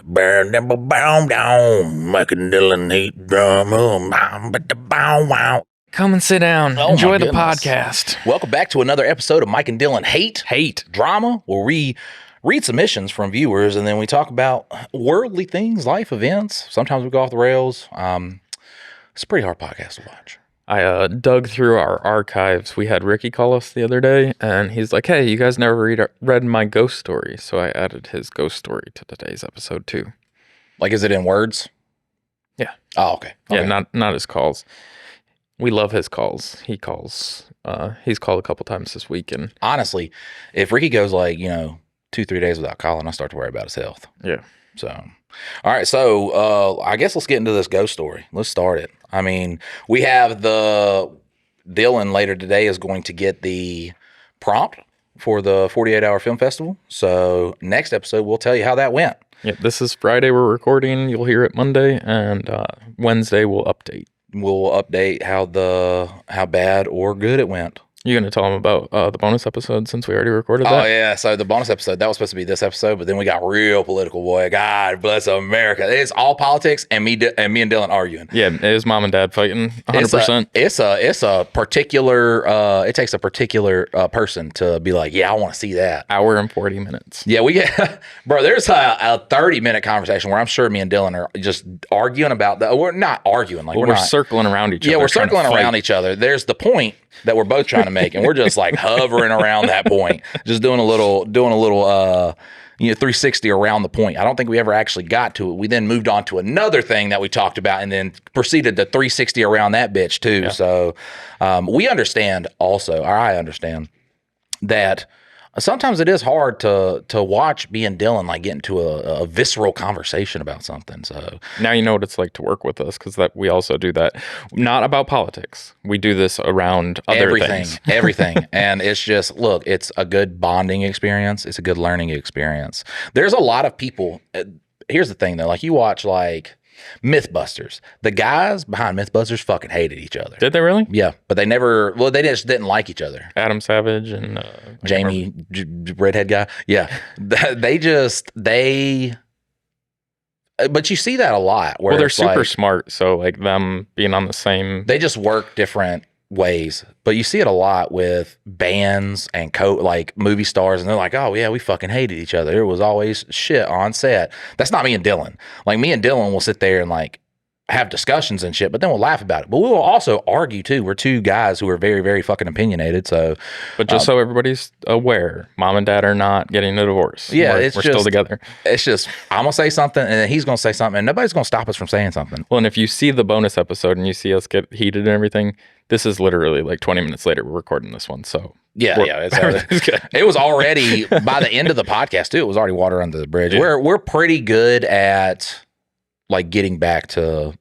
Mike and Dylan hate drama. Come and sit down. Oh, Enjoy my the goodness. podcast. Welcome back to another episode of Mike and Dylan Hate Drama, where we read submissions from viewers and then we talk about worldly things, life events. Sometimes we go off the rails. It's a pretty hard podcast to watch. I dug through our archives. We had Ricky call us the other day, and he's like, hey, you guys never read my ghost story. So I added his ghost story to today's episode, too. Like, is it in words? Yeah. Oh, okay. Yeah, not his calls. We love his calls. He calls. He's called a couple times this week. And honestly, if Ricky goes 2-3 days without calling, I start to worry about his health. Yeah. So, all right. So, I guess let's get into this ghost story. Let's start it. I mean, we have Dylan later today is going to get the prompt for the 48-hour film festival. So next episode, we'll tell you how that went. Yeah, this is Friday we're recording. You'll hear it Monday, and Wednesday we'll update. We'll update how bad or good it went. You going to tell them about the bonus episode since we already recorded that? Oh, yeah. So the bonus episode, that was supposed to be this episode, but then we got real political, boy. God bless America. It's all politics and me and Dylan arguing. Yeah, it is mom and dad fighting 100%. It's a particular, it takes a particular person to be like, yeah, I want to see that. Hour and 40 minutes. Yeah, we get, bro, there's a 30-minute conversation where I'm sure me and Dylan are just arguing about that. We're not arguing. Like, we're circling around each other. Yeah, we're circling around each other. There's the point that we're both trying to make, and we're just like hovering around that point, just doing a little 360 around the point. I don't think we ever actually got to it. We then moved on to another thing that we talked about, and then proceeded to 360 around that bitch too. Yeah. So we understand also, or I understand that sometimes it is hard to watch me and Dylan like get into a visceral conversation about something. So now you know what it's like to work with us, because that we also do that. Not about politics. We do this around other things. Everything. And it's just, look, it's a good bonding experience. It's a good learning experience. There's a lot of people. Here's the thing though, like you watch like Mythbusters. The guys behind Mythbusters fucking hated each other. Did they really? Yeah, but they never. Well, they just didn't like each other. Adam Savage and Jamie, redhead guy. Yeah, they. But you see that a lot. Where they're super smart. So like them being on the same. They just work different ways, but you see it a lot with bands and like movie stars, and they're like, oh yeah, we fucking hated each other. There was always shit on set. That's not me and Dylan. Like me and Dylan will sit there and like have discussions and shit, but then we'll laugh about it. But we will also argue too. We're two guys who are very, very fucking opinionated. So, but just so everybody's aware, mom and dad are not getting a divorce. Yeah, we're still together. It's just I'm gonna say something, and then he's gonna say something, and nobody's gonna stop us from saying something. Well, and if you see the bonus episode and you see us get heated and everything, this is literally like 20 minutes later we're recording this one. So yeah, it was already by the end of the podcast too. It was already water under the bridge. Yeah. We're pretty good at like getting back to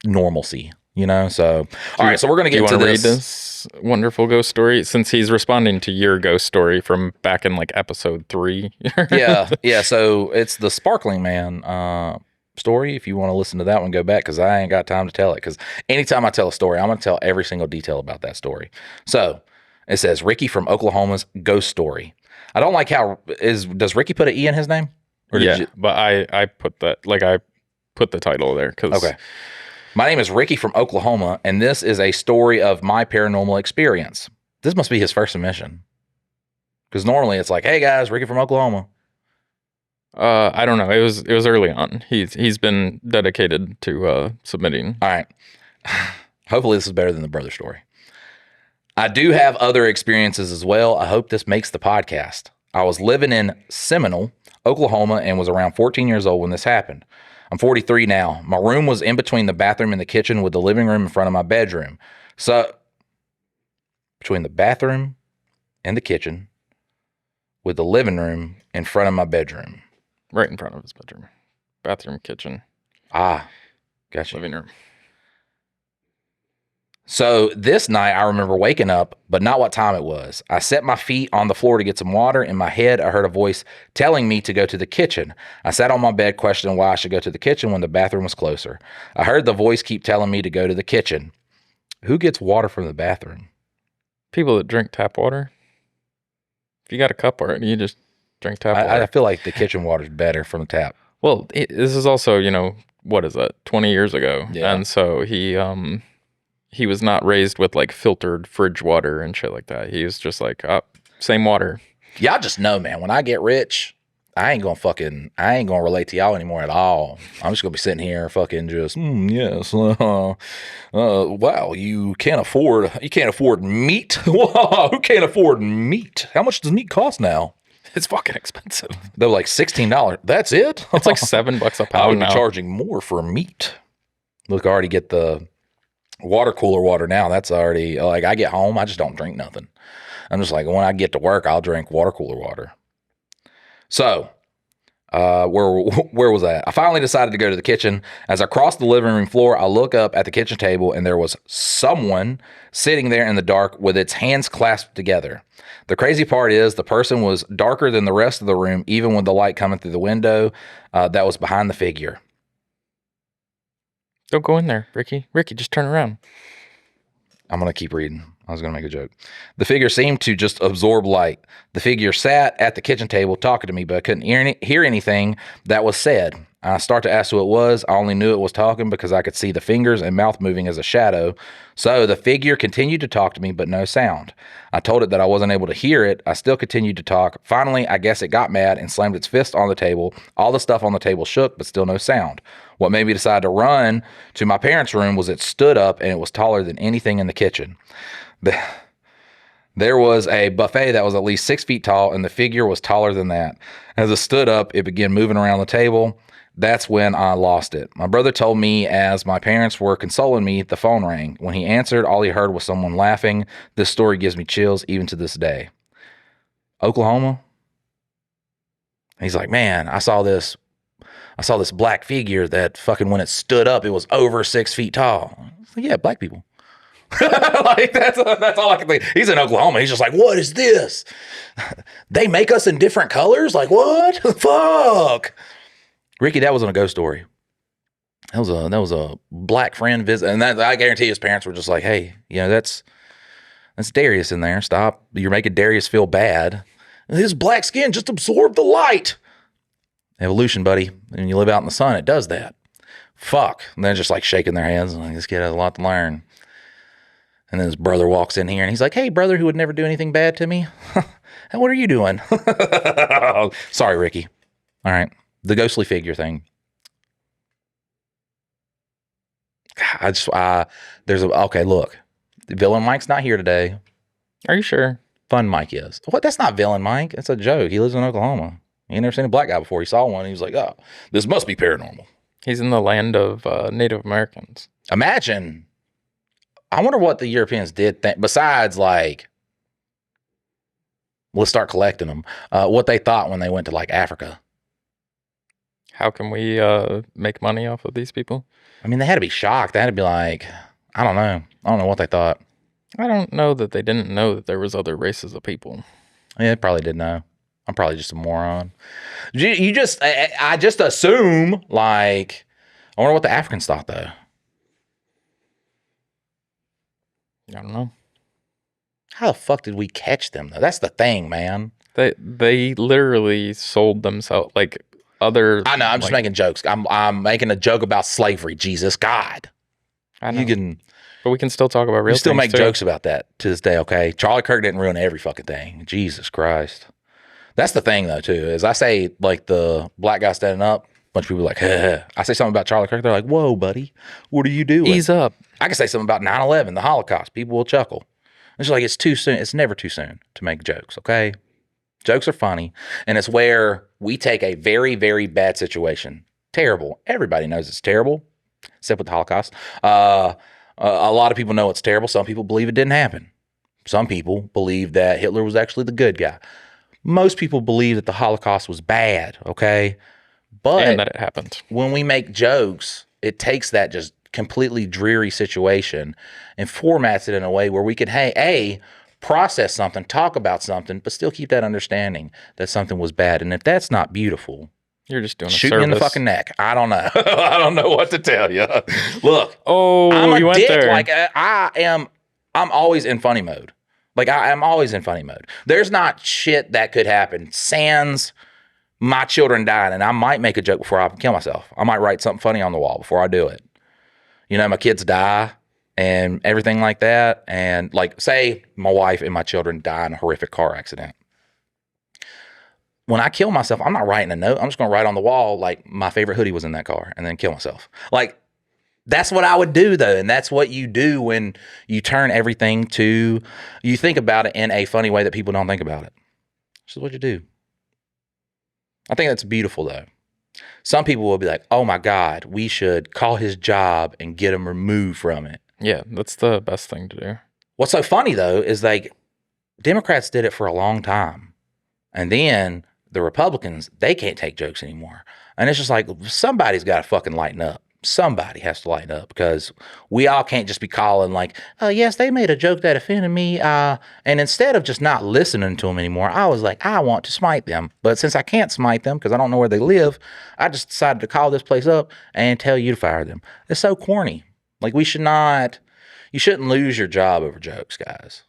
normalcy, So all right, so we're gonna get to read this wonderful ghost story since he's responding to your ghost story from back in like episode 3. yeah. So it's the Sparkling Man story. If you want to listen to that one, go back, because I ain't got time to tell it. Because anytime I tell a story, I'm gonna tell every single detail about that story. So it says Ricky from Oklahoma's ghost story. I don't like does Ricky put an E in his name? Or but I put that, like I put the title there because okay. My name is Ricky from Oklahoma, and this is a story of my paranormal experience. This must be his first submission, because normally it's like, hey guys, Ricky from Oklahoma. I don't know. It was early on. He's been dedicated to submitting. All right. Hopefully this is better than the brother story. I do have other experiences as well. I hope this makes the podcast. I was living in Seminole, Oklahoma, and was around 14 years old when this happened. I'm 43 now. My room was in between the bathroom and the kitchen, with the living room in front of my bedroom. So between the bathroom and the kitchen, with the living room in front of my bedroom. Right in front of his bedroom. Bathroom, kitchen. Ah, gotcha. Living room. So this night I remember waking up, but not what time it was. I set my feet on the floor to get some water. In my head, I heard a voice telling me to go to the kitchen. I sat on my bed questioning why I should go to the kitchen when the bathroom was closer. I heard the voice keep telling me to go to the kitchen. Who gets water from the bathroom? People that drink tap water. If you got a cup already, you just drink tap water. I feel like the kitchen water is better from the tap. Well, this is also, what is that? 20 years ago. Yeah. And so he was not raised with like filtered fridge water and shit like that. He was just like, same water. Y'all just know, man, when I get rich, I ain't gonna relate to y'all anymore at all. I'm just gonna be sitting here fucking just, yes, wow, you can't afford meat. Who can't afford meat? How much does meat cost now? It's fucking expensive. They're like $16. That's it? It's like $7 a pound I would be now. charging more for meat. Look, I already get the water cooler water now. That's already, like, I get home, I just don't drink nothing. I'm just like, when I get to work, I'll drink water cooler water. So, where was that? I finally decided to go to the kitchen. As I crossed the living room floor, I look up at the kitchen table and there was someone sitting there in the dark with its hands clasped together. The crazy part is the person was darker than the rest of the room, even with the light coming through the window that was behind the figure. Don't go in there, Ricky. Ricky, just turn around. I'm going to keep reading. I was going to make a joke. The figure seemed to just absorb light. The figure sat at the kitchen table talking to me, but I couldn't hear anything that was said. I start to ask who it was. I only knew it was talking because I could see the fingers and mouth moving as a shadow. So the figure continued to talk to me, but no sound. I told it that I wasn't able to hear it. I still continued to talk. Finally, I guess it got mad and slammed its fist on the table. All the stuff on the table shook, but still no sound. What made me decide to run to my parents' room was it stood up and it was taller than anything in the kitchen. There was a buffet that was at least 6 feet tall, and the figure was taller than that. As it stood up, it began moving around the table. That's when I lost it. My brother told me as my parents were consoling me, the phone rang. When he answered, all he heard was someone laughing. This story gives me chills even to this day. Oklahoma? He's like, man, I saw this black figure that fucking when it stood up, it was over 6 feet tall. Like, yeah, black people. Like that's all I can think. He's in Oklahoma. He's just like, what is this? They make us in different colors? Like what? Fuck. Ricky, that wasn't a ghost story. That was a black friend visit, and that I guarantee his parents were just like, hey, that's Darius in there. Stop. You're making Darius feel bad. His black skin just absorbed the light. Evolution, buddy. When you live out in the sun, it does that. Fuck. And they're just like shaking their hands. Like, this kid has a lot to learn. And then his brother walks in here and he's like, hey, brother who would never do anything bad to me. What are you doing? Sorry, Ricky. All right. The ghostly figure thing. Okay, look. Villain Mike's not here today. Are you sure? Fun Mike is. What? That's not Villain Mike. It's a joke. He lives in Oklahoma. He ain't never seen a black guy before. He saw one and he was like, oh, this must be paranormal. He's in the land of Native Americans. Imagine. I wonder what the Europeans did besides like, let's start collecting them. What they thought when they went to like Africa. How can we make money off of these people? I mean, they had to be shocked. They had to be like, I don't know. I don't know what they thought. I don't know that they didn't know that there was other races of people. Yeah, they probably did know. I'm probably just a moron. I just assume like, I wonder what the Africans thought though. I don't know. How the fuck did we catch them though? That's the thing, man. They literally sold themselves like other. I know. I'm just making jokes. I'm making a joke about slavery. Jesus God. I know. But we can still talk about real things. You still make jokes about that to this day, okay? Charlie Kirk didn't ruin every fucking thing. Jesus Christ. That's the thing though too. Is I say like the black guy standing up. A bunch of people are like, hey. I say something about Charlie Kirk. They're like, whoa, buddy. What are you doing? Ease up. I can say something about 9/11, the Holocaust. People will chuckle. It's like, it's too soon. It's never too soon to make jokes, okay? Jokes are funny. And it's where we take a very, very bad situation. Terrible. Everybody knows it's terrible, except with the Holocaust. A lot of people know it's terrible. Some people believe it didn't happen. Some people believe that Hitler was actually the good guy. Most people believe that the Holocaust was bad, okay? But and that it happened. When we make jokes, it takes that just completely dreary situation and formats it in a way where we can, process something, talk about something, but still keep that understanding that something was bad. And if that's not beautiful, you're just doing shoot me in the fucking neck. I don't know. I don't know what to tell you. Look, I'm a dick. There. Like I'm always in funny mode. Like I'm always in funny mode. There's not shit that could happen. Sans my children died, and I might make a joke before I kill myself. I might write something funny on the wall before I do it. You know, my kids die and everything like that. And like, say my wife and my children die in a horrific car accident. When I kill myself, I'm not writing a note. I'm just going to write on the wall, like, my favorite hoodie was in that car, and then kill myself. Like, that's what I would do, though. And that's what you do when you turn everything to, you think about it in a funny way that people don't think about it. This is what you do. I think that's beautiful, though. Some people will be like, oh my God, we should call his job and get him removed from it. Yeah, that's the best thing to do. What's so funny, though, is like, Democrats did it for a long time. And then the Republicans, they can't take jokes anymore. And it's just like, somebody's got to fucking lighten up. Somebody has to lighten up, because we all can't just be calling like, oh, yes, they made a joke that offended me. And instead of just not listening to them anymore, I was like, I want to smite them. But since I can't smite them because I don't know where they live, I just decided to call this place up and tell you to fire them. It's so corny. Like, you shouldn't lose your job over jokes, guys.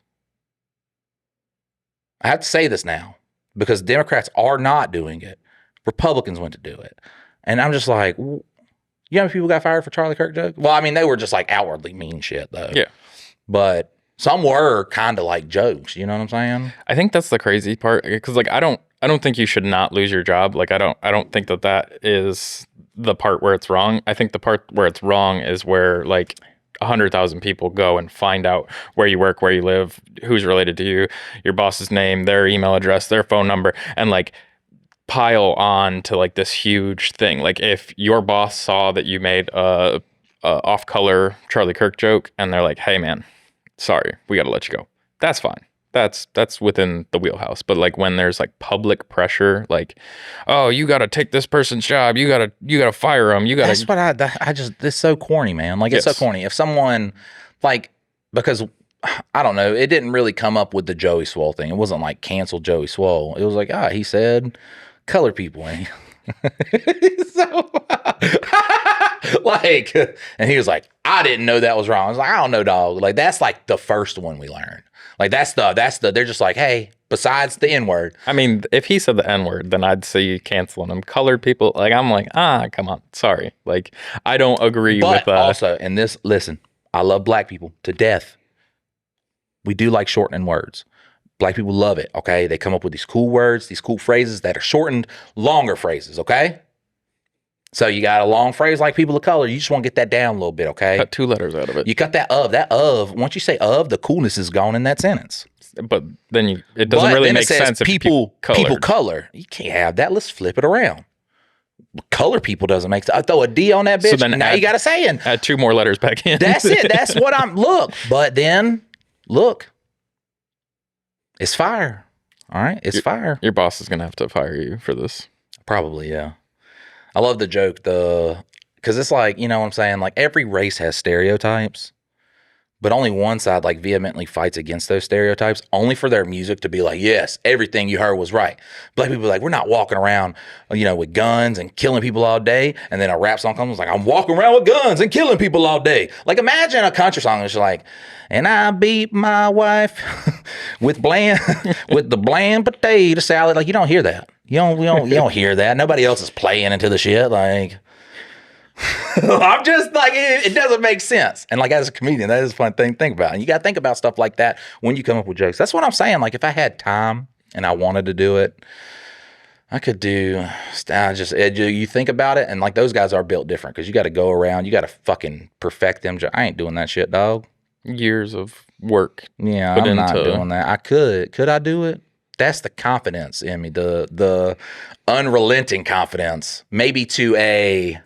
I have to say this now, because Democrats are not doing it. Republicans went to do it. And I'm just like, you know how many people got fired for Charlie Kirk jokes? Well, I mean, they were just like outwardly mean shit, though. Yeah. But some were kind of like jokes, you know what I'm saying? I think that's the crazy part, because like I don't think you should not lose your job. Like I don't think that is the part where it's wrong. I think the part where it's wrong is where like 100,000 people go and find out where you work, where you live, who's related to you, your boss's name, their email address, their phone number, and like pile on to like this huge thing. Like if your boss saw that you made a off-color Charlie Kirk joke and they're like, hey man, sorry, we got to let you go. That's fine. That's within the wheelhouse. But like when there's like public pressure, like, oh, you got to take this person's job, you got to fire them, you got to. That's what I just, it's so corny, man. Like, it's so corny. If someone, like, because I don't know, it didn't really come up with the Joey Swole thing. It wasn't like cancel Joey Swole. It was like, he said colored people. And so, like, and he was like, I didn't know that was wrong. I was like, I don't know, dog. Like, that's like the first one we learned. Like, that's the, they're just like, hey, besides the N-word. I mean, if he said the N-word, then I'd say canceling him. Colored people, like, I'm like, come on, sorry. Like, I don't agree with that. Also, and this, listen, I love black people to death. We do like shortening words. Black people love it, okay? They come up with these cool words, these cool phrases that are shortened, longer phrases, okay? So you got a long phrase like people of color, you just want to get that down a little bit, okay? Cut 2 letters out of it. You cut that of. Once you say of, the coolness is gone in that sentence. But then it doesn't really make sense if people color. You can't have that. Let's flip it around. Color people doesn't make sense. I throw a D on that bitch, so then now you got a saying. Add 2 more letters back in. That's it. That's what but then, look, it's fire. All right? It's fire. Your boss is going to have to fire you for this. Probably, yeah. I love the joke, because it's like, you know what I'm saying? Like, every race has stereotypes, but only one side like vehemently fights against those stereotypes, only for their music to be like, yes, everything you heard was right. Black people are like, we're not walking around, with guns and killing people all day. And then a rap song comes like, I'm walking around with guns and killing people all day. Like, imagine a country song that's like, and I beat my wife with the bland potato salad. Like, you don't hear that. You don't hear that. Nobody else is playing into the shit. Like, I'm just like, it doesn't make sense. And like, as a comedian, that is a fun thing to think about. And you got to think about stuff like that when you come up with jokes. That's what I'm saying. Like, if I had time and I wanted to do it, I could do, you think about it, and like, those guys are built different, because you got to go around, you got to fucking perfect them. I ain't doing that shit, dog. Years of work. Yeah, I'm not doing that. I could. Could I do it? That's the confidence in me, the unrelenting confidence. Maybe to a,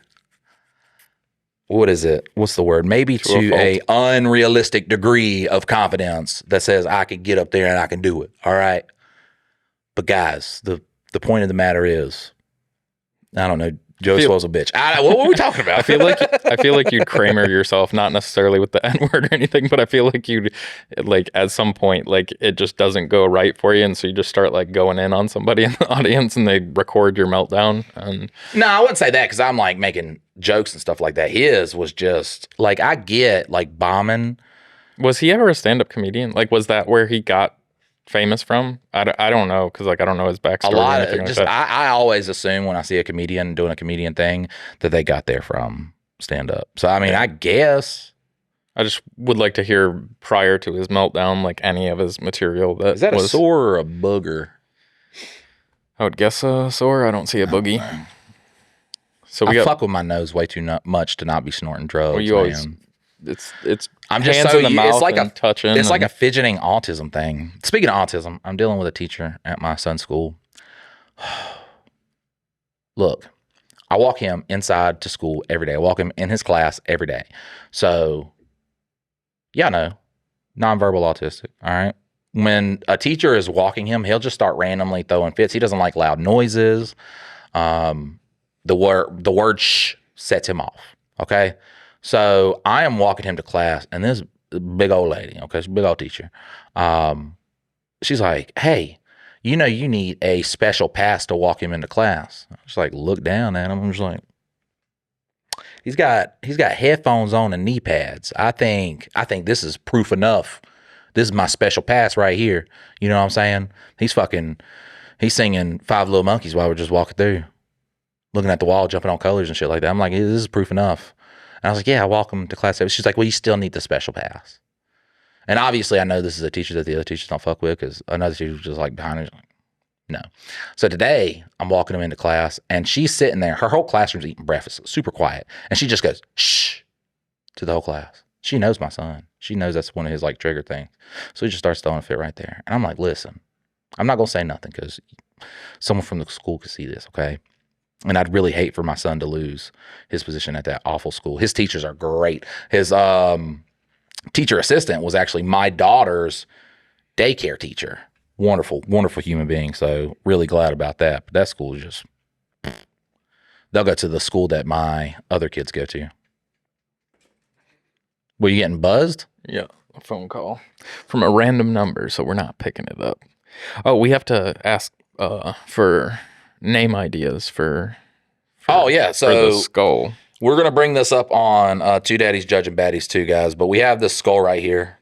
what is it? What's the word? Maybe to a unrealistic degree of confidence that says I could get up there and I can do it. All right. But guys, the point of the matter is, I don't know. Joe Swole's a bitch. What were we talking about? I feel like you'd Kramer yourself, not necessarily with the N-word or anything, but I feel like you'd, like, at some point, like, it just doesn't go right for you, and so you just start like going in on somebody in the audience, and they record your meltdown. And no, I wouldn't say that, because I'm like making jokes and stuff like that. His was just like, I get like bombing. Was he ever a stand-up comedian? Like, was that where he got famous from? I don't know because like I don't know his backstory A lot or anything of like just that. I always assume when I see a comedian doing a comedian thing that they got there from stand up. So I mean, Yeah. I guess I just would like to hear prior to his meltdown, like any of his material that is that a was. sore or a booger? I would guess a sore. I don't see a boogie. So we I got. fuck with my nose way too much to not be snorting drugs, Well, you man. always. It's. I'm just hands so in the it's mouth like and touching. it's like and- a fidgeting autism thing. Speaking of autism, I'm dealing with a teacher at my son's school. Look, I walk him inside to school every day. I walk him in his class every day. So, yeah, no, nonverbal autistic. All right. When a teacher is walking him, he'll just start randomly throwing fits. He doesn't like loud noises. The word shh sets him off. Okay. So I am walking him to class, and this big old lady, okay, she's a big old teacher. She's like, "Hey, you know you need a special pass to walk him into class." I just like look down at him. I'm just like, he's got headphones on and knee pads. I think this is proof enough. This is my special pass right here. You know what I'm saying? He's singing Five Little Monkeys while we're just walking through, looking at the wall, jumping on colors and shit like that. I'm like, this is proof enough. And I was like, yeah, I walk him to class. She's like, well, you still need the special pass. And obviously I know this is a teacher that the other teachers don't fuck with because another teacher was just like behind her. Like, no. So today I'm walking him into class and she's sitting there. Her whole classroom's eating breakfast, super quiet. And she just goes, shh, to the whole class. She knows my son. She knows that's one of his like trigger things. So he just starts throwing a fit right there. And I'm like, listen, I'm not going to say nothing because someone from the school could see this, okay? And I'd really hate for my son to lose his position at that awful school. His teachers are great. His teacher assistant was actually my daughter's daycare teacher. Wonderful, wonderful human being. So really glad about that. But that school is just, they'll go to the school that my other kids go to. Were you getting buzzed? Yeah, a phone call from a random number, so we're not picking it up. Oh, we have to ask for name ideas for Oh yeah, for the so skull. we're gonna bring this up on Two Daddies Judging Baddies too, guys. But we have this skull right here.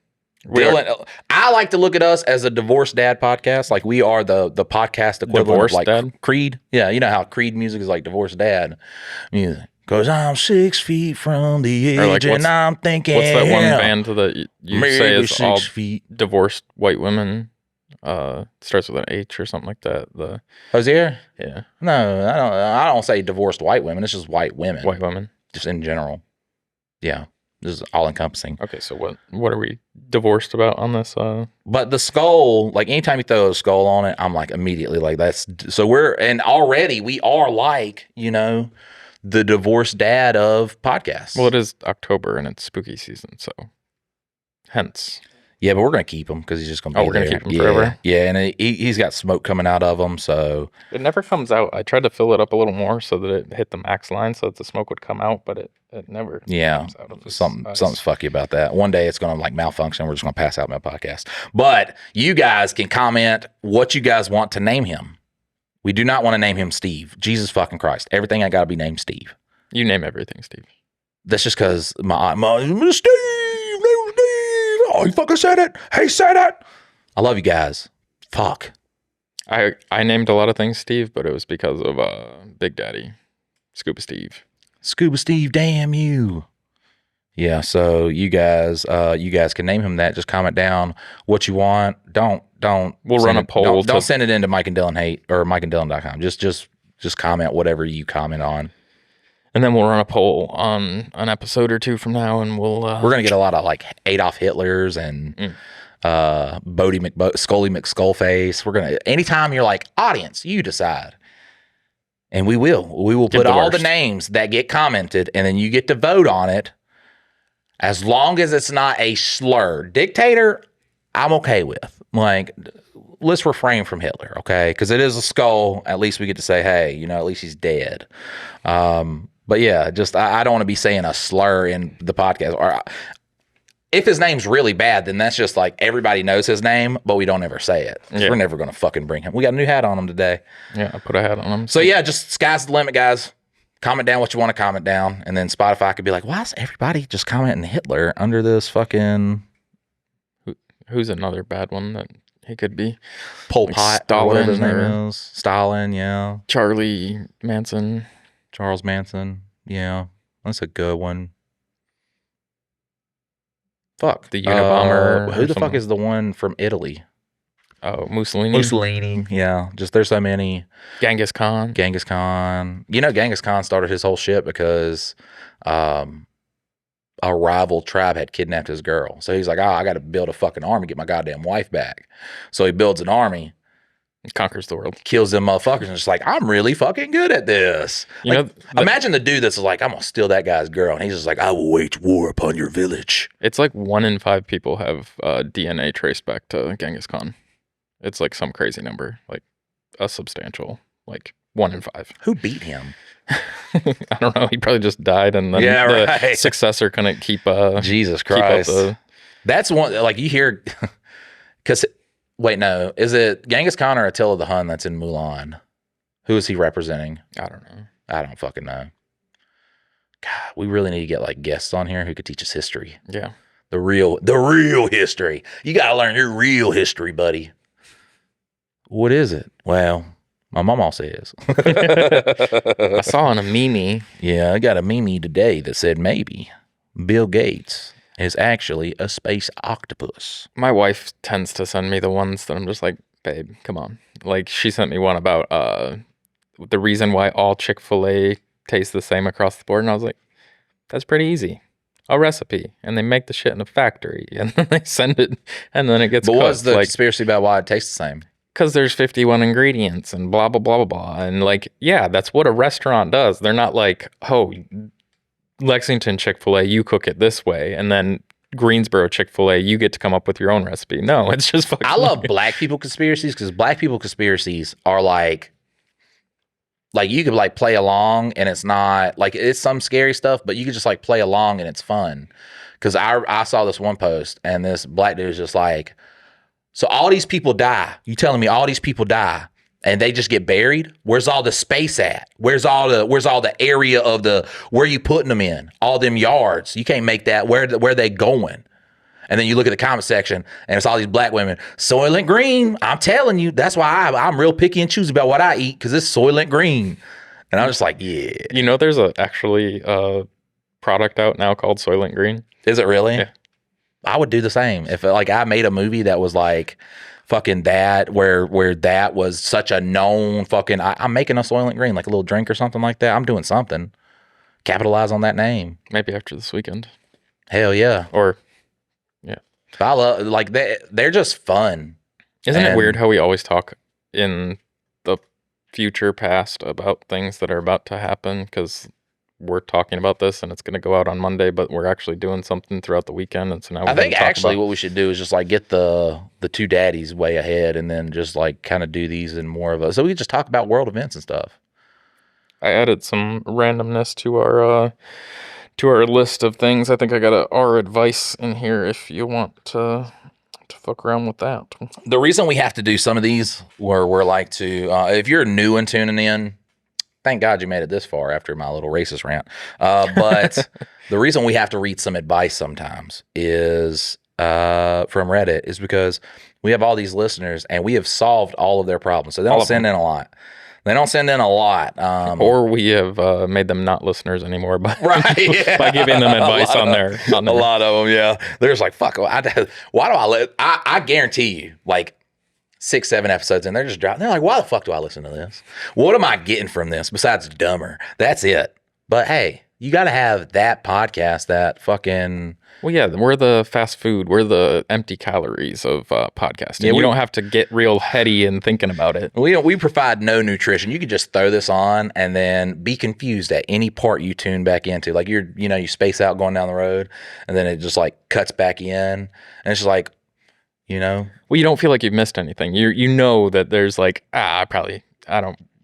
Dylan, I like to look at us as a divorced dad podcast. Like we are the podcast equivalent Divorced of like dad? Creed. Yeah, you know how Creed music is like divorced dad music. Cause I'm 6 feet from the Or, edge like, and I'm thinking. What's that one band that you maybe say is 6 all feet. divorced white women? Starts with an H or something like that. The Hosier? yeah, No, I don't say divorced white women. It's just white women. white women. Just in general. Yeah. This is all encompassing. Okay, so what are we divorced about on this? But the skull, like anytime you throw a skull on it, I'm like immediately like that's so already we are like, you know, the divorced dad of podcasts. Well, it is October and it's spooky season, so hence. Yeah, but we're gonna keep him because he's just gonna be Oh, we're gonna there. keep him forever? Yeah, and he's got smoke coming out of him, so It never comes out. I tried to fill it up a little more so that it hit the max line so that the smoke would come out, but it never yeah, comes out of this something's ice. fucky about that. One day it's gonna like malfunction. We're just gonna pass out my podcast. But you guys can comment what you guys want to name him. We do not want to name him Steve. Jesus fucking Christ! Everything I gotta be named Steve. You name everything, Steve. That's just because my Steve. Oh, he fucking said it. He said it. I love you guys. Fuck. I named a lot of things Steve, but it was because of Big Daddy, Scuba Steve. Scuba Steve, damn you. Yeah, so you guys can name him that. Just comment down what you want. Don't. We'll run a poll. Don't send it into Mike and Dylan hate or MikeandDylan.com. Just comment whatever you comment on. And then we'll run a poll on an episode or two from now, and we'll. We're gonna get a lot of like Adolf Hitlers and Scully McSkullface. We're gonna anytime you're like audience, you decide, and we will put all the names that get commented, and then you get to vote on it. As long as it's not a slur, dictator, I'm okay with. Like, let's refrain from Hitler, okay? Because it is a skull. At least we get to say, hey, you know, at least he's dead. But yeah, just I don't want to be saying a slur in the podcast. Or if his name's really bad, then that's just like everybody knows his name, but we don't ever say it. Yeah. We're never going to fucking bring him. We got a new hat on him today. Yeah, I put a hat on him. So yeah, just sky's the limit, guys. Comment down what you want to comment down. And then Spotify could be like, why is everybody just commenting Hitler under this fucking... Who's another bad one that He could be. Pol Like Pot, or whatever his Stalin name or- is. Stalin, yeah. Charlie Manson. Charles Manson, yeah. That's a good one. Fuck. The Unabomber Who or the fuck something. is the one from Italy? Oh, Mussolini. Mussolini. Yeah. Just there's so many. Genghis Khan. Genghis Khan. You know, Genghis Khan started his whole shit because a rival tribe had kidnapped his girl. So he's like, I got to build a fucking army, get my goddamn wife back. So he builds an army, Conquers the world. kills them motherfuckers, and it's like, I'm really fucking good at this. You Like, know, imagine the dude that's like, I'm going to steal that guy's girl. And he's just like, I will wage war upon your village. it's like 1 in 5 people have DNA traced back to Genghis Khan. It's like some crazy number, like a substantial, like 1 in 5. Who beat him? I don't know. He probably just died, and then Yeah, the right. successor couldn't keep. Jesus keep up Christ. the. That's one, like you hear, because, wait, no, is it Genghis Khan or Attila the Hun that's in Mulan? Who is he representing? I don't know. I don't fucking know. God, we really need to get like guests on here who could teach us history. Yeah. The real history. You got to learn your real history, buddy. What is it? Well, my mama says. I saw on a meme. Yeah, I got a meme today that said maybe Bill Gates is actually a space octopus. My wife tends to send me the ones that I'm just like, babe, come on. Like she sent me one about the reason why all Chick-fil-A tastes the same across the board, and I was like, that's pretty easy. A recipe, and they make the shit in a factory, and then they send it, and then it gets. But what's cooked. the Like, conspiracy about why it tastes the same? because there's 51 ingredients and blah blah blah blah blah, and like, yeah, that's what a restaurant does. They're not like, oh, Lexington Chick-fil-A, you cook it this way, and then Greensboro Chick-fil-A, you get to come up with your own recipe. No, it's just fucking. I love black people conspiracies because black people conspiracies are like you could like play along and it's not like it's some scary stuff, but you could just like play along and it's fun. Because I saw this one post and this black dude was just like, so all these people die. You telling me all these people die and they just get buried? Where's all the space at? Where's all the area of the where you putting them in? All them yards. You can't make that. Where they going? And then you look at the comment section, and it's all these black women, Soylent Green. I'm telling you, that's why I'm real picky and choosy about what I eat, because it's Soylent Green. And I'm just like, yeah. You know, there's actually a product out now called Soylent Green. Is it really? Yeah. I would do the same. If like I made a movie that was like fucking that, where that was such a known fucking, I'm making a Soylent Green, like a little drink or something like that. I'm doing something. Capitalize on that name. Maybe after this weekend. Hell yeah. Or I love, like, they're just fun. isn't it And- weird how we always talk in the future past about things that are about to happen? Because we're talking about this and it's going to go out on Monday, but we're actually doing something throughout the weekend. And so now I think actually what we should do is just like get the two daddies way ahead and then just like kind of do these in more of a, so we can just talk about world events and stuff. I added some randomness to our list of things. I think I got our advice in here if you want to fuck around with that. The reason we have to do some of these where we're like to, if you're new and tuning in, thank God you made it this far after my little racist rant. But the reason we have to read some advice sometimes is from Reddit is because we have all these listeners and we have solved all of their problems. So they don't send in a lot. They don't send in a lot. Or we have made them not listeners anymore by, right, yeah. by giving them advice on there. A lot of them, yeah. They're just like, fuck, why do I let, I guarantee you, like 6-7 episodes and they're just dropping. They're like, why the fuck do I listen to this? What am I getting from this besides dumber? That's it. But hey, you got to have that podcast that fucking... Well, yeah, we're the fast food. We're the empty calories of podcasting. Yeah, you don't have to get real heady and thinking about it. We provide no nutrition. You could just throw this on and then be confused at any part you tune back into. Like you space out going down the road and then it just like cuts back in and it's just like, Well, you don't feel like you've missed anything. You know that there's like, I'm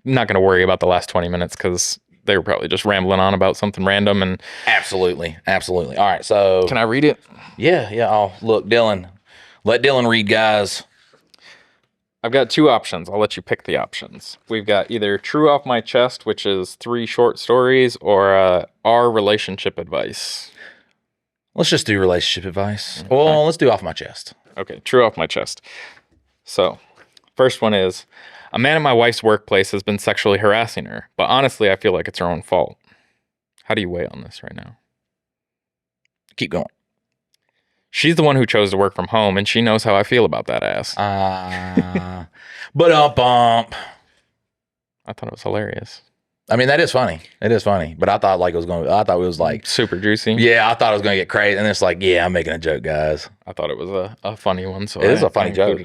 not going to worry about the last 20 minutes because they were probably just rambling on about something random. And Absolutely. All right, so can I read it? Yeah. Oh, look, Dylan. Let Dylan read, guys. I've got 2 options. I'll let you pick the options. We've got either True Off My Chest, which is 3 short stories, or our relationship advice. Let's just do relationship advice. Well, let's do off my chest. Okay, True Off My Chest. So, first one is, a man at my wife's workplace has been sexually harassing her, but honestly, I feel like it's her own fault. How do you weigh on this right now? Keep going. She's the one who chose to work from home, and she knows how I feel about that ass. But bump. I thought it was hilarious. I mean, that is funny. It is funny. But I thought like it was going. I thought it was like super juicy. Yeah, I thought it was going to get crazy, and it's like, yeah, I'm making a joke, guys. I thought it was a funny one. So it is a funny joke.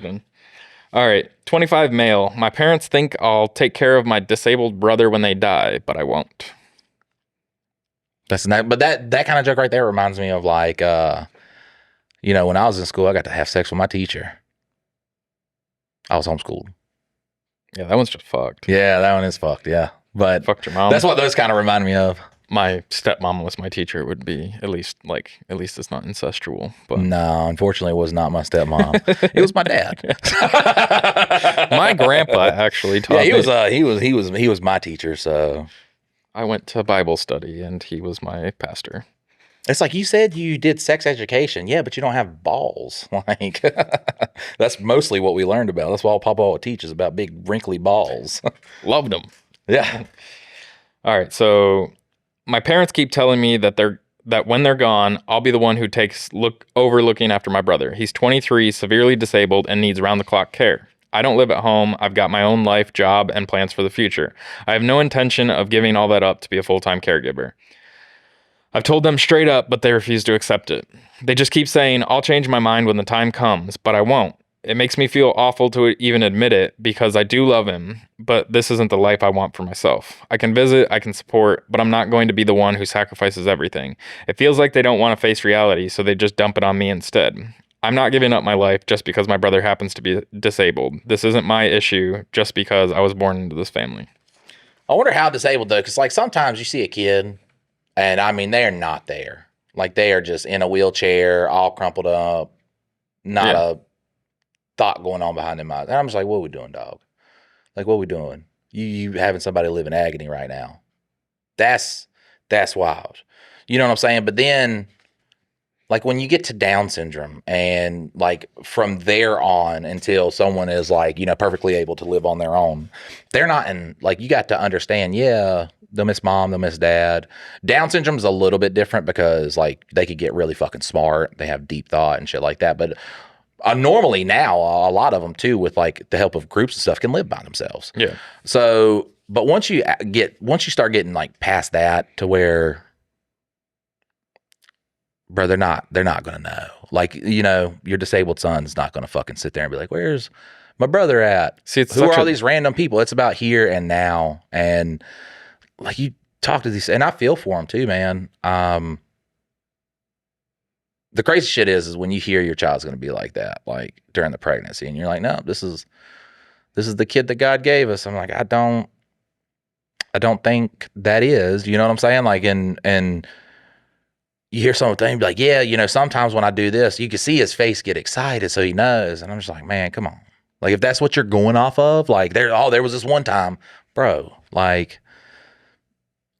All right, 25 male. My parents think I'll take care of my disabled brother when they die, but I won't. That's not. But that kind of joke right there reminds me of like, when I was in school, I got to have sex with my teacher. I was homeschooled. Yeah, that one's just fucked. Yeah, that one is fucked. Yeah, but fucked your mom. That's what those kind of remind me of. My stepmom was my teacher. Would be at least it's not incestual. But no, unfortunately, it was not my stepmom. It was my dad. My grandpa actually taught me. He was my teacher. So I went to Bible study, and he was my pastor. It's like you said you did sex education. Yeah, but you don't have balls. Like that's mostly what we learned about. That's all Papa would teach is about big wrinkly balls. Loved them. Yeah. All right. So my parents keep telling me that when they're gone, I'll be the one who takes looking after my brother. He's 23, severely disabled, and needs round-the-clock care. I don't live at home. I've got my own life, job, and plans for the future. I have no intention of giving all that up to be a full-time caregiver. I've told them straight up, but they refuse to accept it. They just keep saying, I'll change my mind when the time comes, but I won't. It makes me feel awful to even admit it because I do love him, but this isn't the life I want for myself. I can visit, I can support, but I'm not going to be the one who sacrifices everything. It feels like they don't want to face reality, so they just dump it on me instead. I'm not giving up my life just because my brother happens to be disabled. This isn't my issue just because I was born into this family. I wonder how disabled though, because like sometimes you see a kid and I mean, they're not there. Like they are just in a wheelchair, all crumpled up, not a thought going on behind them eyes. And I'm just like, what are we doing, dog? Like, what are we doing? You having somebody live in agony right now. That's wild. You know what I'm saying? But then, like, when you get to Down syndrome and, like, from there on until someone is, like, perfectly able to live on their own, they're not in, like, you got to understand, yeah, they'll miss mom, they'll miss dad. Down syndrome is a little bit different because, like, they could get really fucking smart. They have deep thought and shit like that. But normally now, a lot of them too, with like the help of groups and stuff, can live by themselves. Yeah. So, but once you start getting like past that to where, bro, they're not going to know. Like, your disabled son's not going to fucking sit there and be like, where's my brother at? See, who are all these random people? It's about here and now. And like you talk to these, and I feel for them too, man. The crazy shit is when you hear your child's going to be like that, like during the pregnancy, and you're like, no, this is the kid that God gave us. I'm like, I don't think that is, you know what I'm saying? Like, and you hear something be like, yeah, sometimes when I do this, you can see his face get excited, so he knows. And I'm just like, man, come on. Like, if that's what you're going off of, like, there was this one time, bro, like,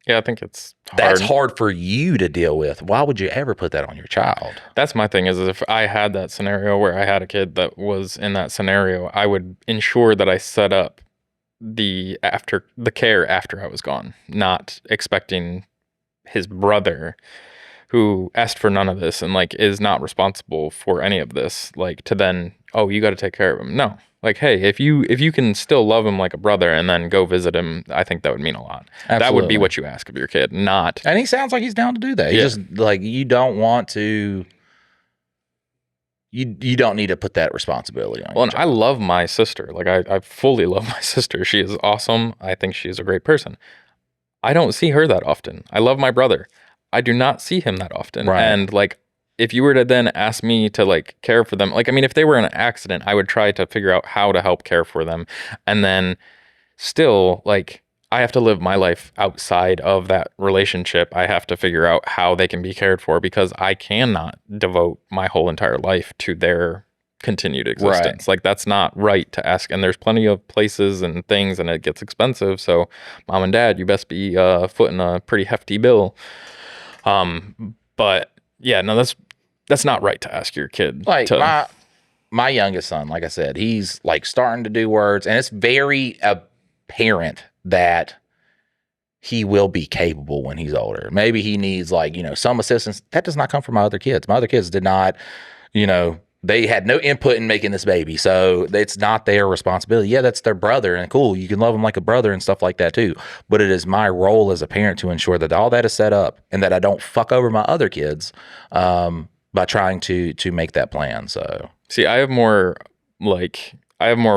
yeah, I think it's hard. That's hard for you to deal with. Why would you ever put that on your child? That's my thing is if I had that scenario where I had a kid that was in that scenario, I would ensure that I set up the care after I was gone, not expecting his brother who asked for none of this and like is not responsible for any of this, like to then, oh, you got to take care of him. No. Like, hey, if you can still love him like a brother and then go visit him, I think that would mean a lot. Absolutely. That would be what you ask of your kid, not. And he sounds like he's down to do that. He just like, you don't want to. You don't need to put that responsibility on. Well, and I love my sister. Like I fully love my sister. She is awesome. I think she is a great person. I don't see her that often. I love my brother. I do not see him that often. Right. And like, if you were to then ask me to like care for them, like, I mean, if they were in an accident, I would try to figure out how to help care for them. And then still, like, I have to live my life outside of that relationship. I have to figure out how they can be cared for because I cannot devote my whole entire life to their continued existence. Right. Like, that's not right to ask. And there's plenty of places and things, and it gets expensive. So, mom and dad, you best be footing a pretty hefty bill. But yeah, no, that's not right to ask your kid. Like, my youngest son, like I said, he's like starting to do words, and it's very apparent that he will be capable when he's older. Maybe he needs like, some assistance. That does not come from my other kids. My other kids did not, they had no input in making this baby. So it's not their responsibility. Yeah, that's their brother, and cool. You can love them like a brother and stuff like that too. But it is my role as a parent to ensure that all that is set up and that I don't fuck over my other kids by trying to make that plan. So see, I have more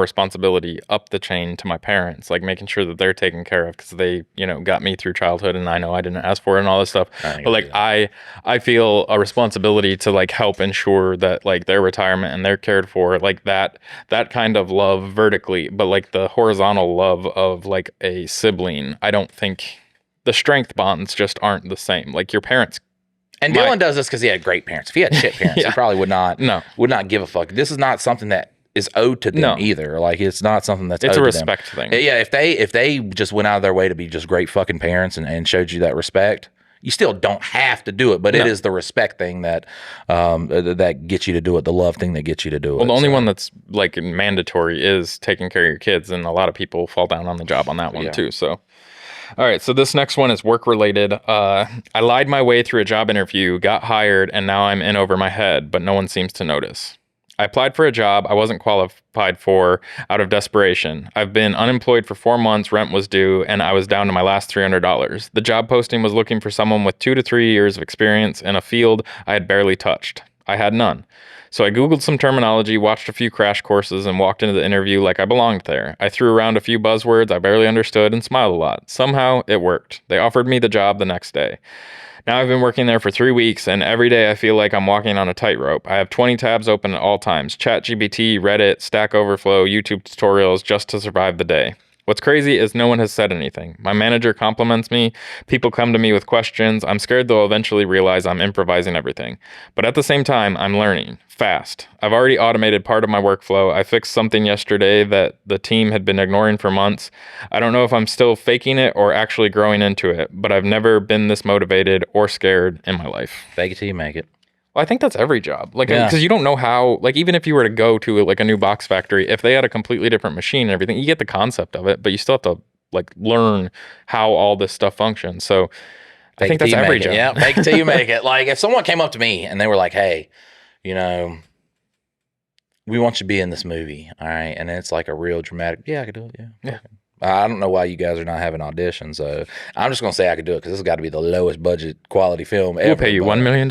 responsibility up the chain to my parents, like making sure that they're taken care of because they, got me through childhood, and I know I didn't ask for it and all this stuff. But like I feel a responsibility to like help ensure that like their retirement and they're cared for, like that kind of love vertically, but like the horizontal love of like a sibling, I don't think the strength bonds just aren't the same. Like your parents. And Dylan does this because he had great parents. If he had shit parents, he probably would not give a fuck. This is not something that is owed to them either. Like it's not something that's it's owed a to them. respect thing. Yeah, if they just went out of their way to be just great fucking parents and showed you that respect, you still don't have to do it, but it is the respect thing that that gets you to do it, the love thing that gets you to do it. Well, the only one that's like mandatory is taking care of your kids, and a lot of people fall down on the job on that one too. So all right, so this next one is work related. I lied my way through a job interview, got hired, and now I'm in over my head, but no one seems to notice. I applied for a job I wasn't qualified for out of desperation. I've been unemployed for 4 months, rent was due, and I was down to my last $300. The job posting was looking for someone with 2 to 3 years of experience in a field I had barely touched. I had none. So I Googled some terminology, watched a few crash courses, and walked into the interview like I belonged there. I threw around a few buzzwords I barely understood and smiled a lot. Somehow, it worked. They offered me the job the next day. Now I've been working there for 3 weeks, and every day I feel like I'm walking on a tightrope. I have 20 tabs open at all times. ChatGPT, Reddit, Stack Overflow, YouTube tutorials just to survive the day. What's crazy is no one has said anything. My manager compliments me. People come to me with questions. I'm scared they'll eventually realize I'm improvising everything. But at the same time, I'm learning fast. I've already automated part of my workflow. I fixed something yesterday that the team had been ignoring for months. I don't know if I'm still faking it or actually growing into it, but I've never been this motivated or scared in my life. Fake it till you make it. Well, I think that's every job. Like, because you don't know how, like, even if you were to go to like a new box factory, if they had a completely different machine and everything, you get the concept of it, but you still have to like learn how all this stuff functions. So I think that's every job. Yeah, fake it till you make it. Like if someone came up to me and they were like, hey, we want you to be in this movie. All right. And it's like a real dramatic, I could do it. Yeah. I don't know why you guys are not having auditions. So I'm just going to say I could do it because this has got to be the lowest budget quality film ever. We'll pay you $1 million.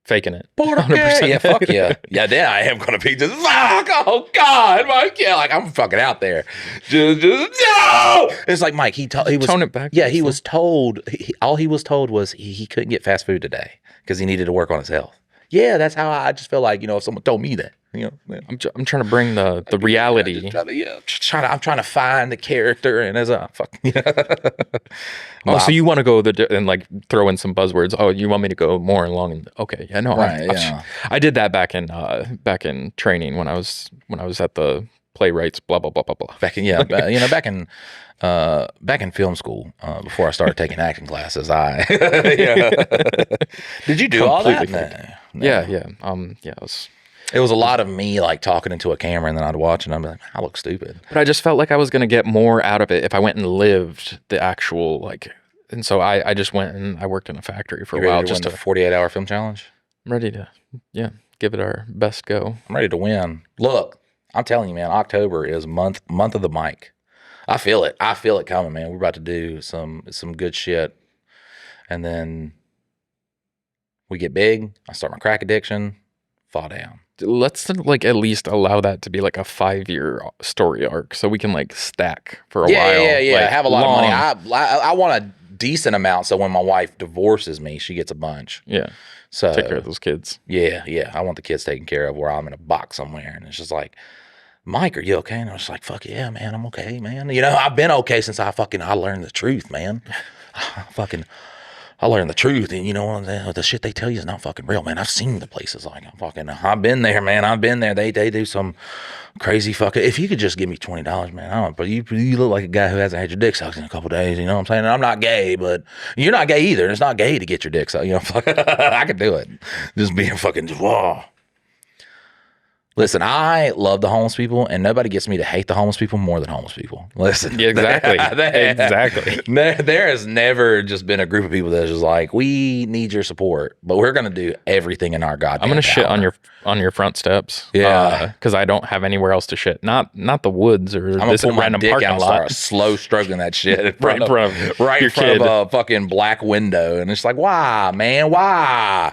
Faking it. 100%. Yeah, fuck yeah. Yeah, then I am going to be just, fuck, oh God, Mike. Yeah, like I'm fucking out there. Just no. It's like, Mike, he was. Tone it back. Yeah, he was told, all he was told was he couldn't get fast food today because he needed to work on his health. Yeah, that's how I just feel like, if someone told me that, I'm trying to bring the reality. I'm trying to find the character and as a fuck. So you want to go and like throw in some buzzwords? Oh, you want me to go more along? And okay, yeah, no, right, I did that back in training when I was at the playwrights. Blah blah blah blah blah. Back in film school before I started taking acting classes. Did you do all that? No. Yeah. It was a lot of me like talking into a camera, and then I'd watch and I'd be like, I look stupid. But I just felt like I was going to get more out of it if I went and lived the actual like. And so I just went and I worked in a factory for a while. Just a 48-hour film challenge. I'm ready to give it our best go. I'm ready to win. Look, I'm telling you, man, October is month of the mic. I feel it. I feel it coming, man. We're about to do some good shit, and then we get big. I start my crack addiction. Fall down. Let's like at least allow that to be like a 5-year story arc, so we can like stack for a while. Yeah. Like, have a lot of money. I want a decent amount, so when my wife divorces me, she gets a bunch. Yeah. So take care of those kids. Yeah. I want the kids taken care of, where I'm in a box somewhere, and it's just like, Mike, are you okay? And I was like, fuck yeah, man, I'm okay, man. I've been okay since I learned the truth, man. I learned the truth, and the shit they tell you is not fucking real, man. I've seen the places, like I've been there, man. I've been there. They do some crazy fucking. If you could just give me $20, man, I don't. But you look like a guy who hasn't had your dick sucked in a couple of days. You know what I'm saying? And I'm not gay, but you're not gay either. And it's not gay to get your dick sucked. I could do it. Just being fucking whoa. Listen, I love the homeless people, and nobody gets me to hate the homeless people more than homeless people. Listen. Yeah, exactly. Exactly. There has never just been a group of people that's just like, we need your support, but we're going to do everything in our goddamn I'm gonna shit power. on your front steps. Yeah. Because I don't have anywhere else to shit. Not the woods or I'm going this to pull my random dick parking out and lot. start slow stroking that shit in front Right in of, front of right in your front kid. of a fucking black window. And it's like, why, man? Why?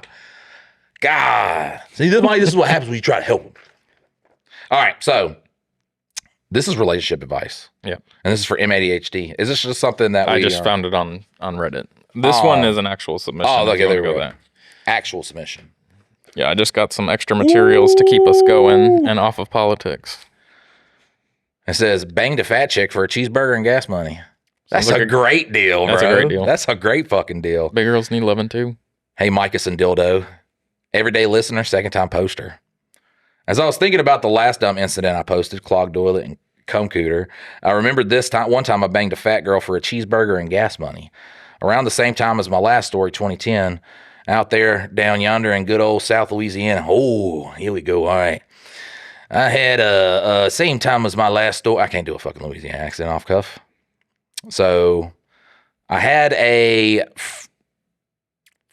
God. See, this is what happens when you try to help them. All right, so this is relationship advice. Yeah. And this is for MADHD. Is this just something that I just found it on Reddit. This one is an actual submission. Oh, okay, there we go go. there. Actual submission. Yeah, I just got some extra materials to keep us going and off of politics. It says, banged a fat chick for a cheeseburger and gas money. That's like a great deal, bro. That's a great deal. That's a great fucking deal. Big girls need loving too. Hey, Micus and Dildo. Everyday listener, second time poster. As I was thinking about the last dumb incident I posted, clogged toilet and cum cooter, I remembered one time I banged a fat girl for a cheeseburger and gas money. Around the same time as my last story, 2010, out there down yonder in good old South Louisiana. Oh, here we go. All right. I had same time as my last story. I can't do a fucking Louisiana accent off cuff. So I had a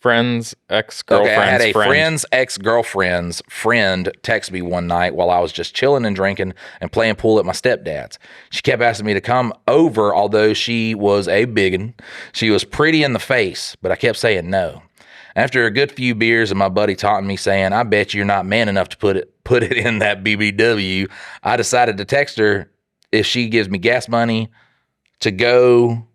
friend's ex-girlfriend's I had a friend. friend's ex-girlfriend's friend text me one night while I was just chilling and drinking and playing pool at my stepdad's. She kept asking me to come over, although she was a biggin. She was pretty in the face, but I kept saying no. After a good few beers and my buddy taunting me saying, I bet you're not man enough to put it in that BBW, I decided to text her if she gives me gas money to go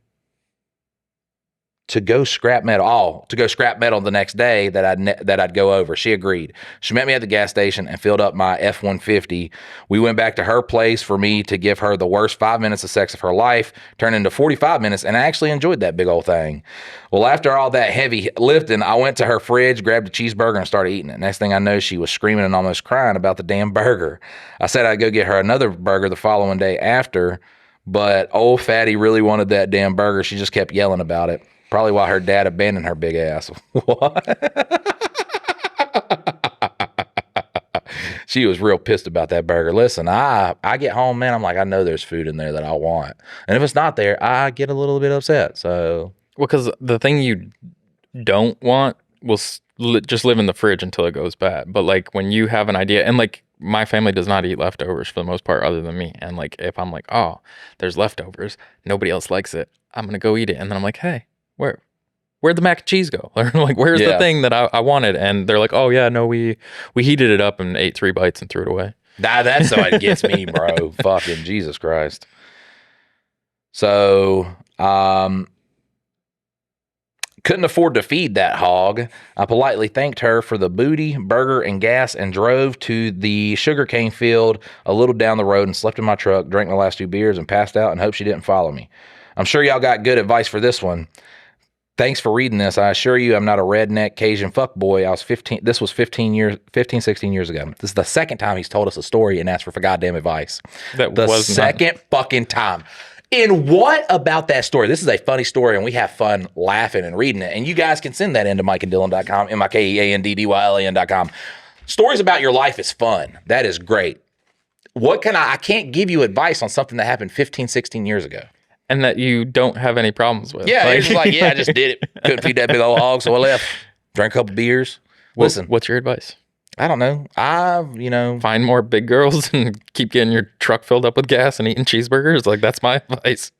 scrap metal. To go scrap metal the next day that I'd go over. She agreed. She met me at the gas station and filled up my F-150. We went back to her place for me to give her the worst 5 minutes of sex of her life, turned into 45 minutes, and I actually enjoyed that big old thing. Well, after all that heavy lifting, I went to her fridge, grabbed a cheeseburger, and started eating it. Next thing I know, she was screaming and almost crying about the damn burger. I said I'd go get her another burger the following day after, but old fatty really wanted that damn burger. She just kept yelling about it. Probably why her dad abandoned her big ass. What? She was real pissed about that burger. Listen, I get home, man, I'm like, I know there's food in there that I want. And if it's not there, I get a little bit upset. So, well, because the thing you don't want will just live in the fridge until it goes bad. But like when you have an idea, and like my family does not eat leftovers for the most part other than me. And like if I'm like, oh, there's leftovers, nobody else likes it, I'm going to go eat it. And then I'm like, hey, where'd the mac and cheese go? Or like, where's the thing that I wanted? And they're like, oh yeah, no, we heated it up and ate 3 bites and threw it away. That's how it gets me, bro. Fucking Jesus Christ. So, couldn't afford to feed that hog. I politely thanked her for the booty, burger, and gas and drove to the sugarcane field a little down the road and slept in my truck, drank my last 2 beers, and passed out and hoped she didn't follow me. I'm sure y'all got good advice for this one. Thanks for reading this. I assure you I'm not a redneck Cajun fuckboy. I was 15. This was 16 years ago. This is the second time he's told us a story and asked for goddamn advice. The second fucking time. And what about that story? This is a funny story, and we have fun laughing and reading it. And you guys can send that into MikeandDylan.com, MikeandDylan.com. Stories about your life is fun. That is great. What can I can't give you advice on something that happened 15, 16 years ago. And that you don't have any problems with. Yeah, it's like, I just did it. Couldn't feed that big old hog, so I left. Drank a couple beers. Listen. What's your advice? I don't know. Find more big girls and keep getting your truck filled up with gas and eating cheeseburgers. Like, that's my advice.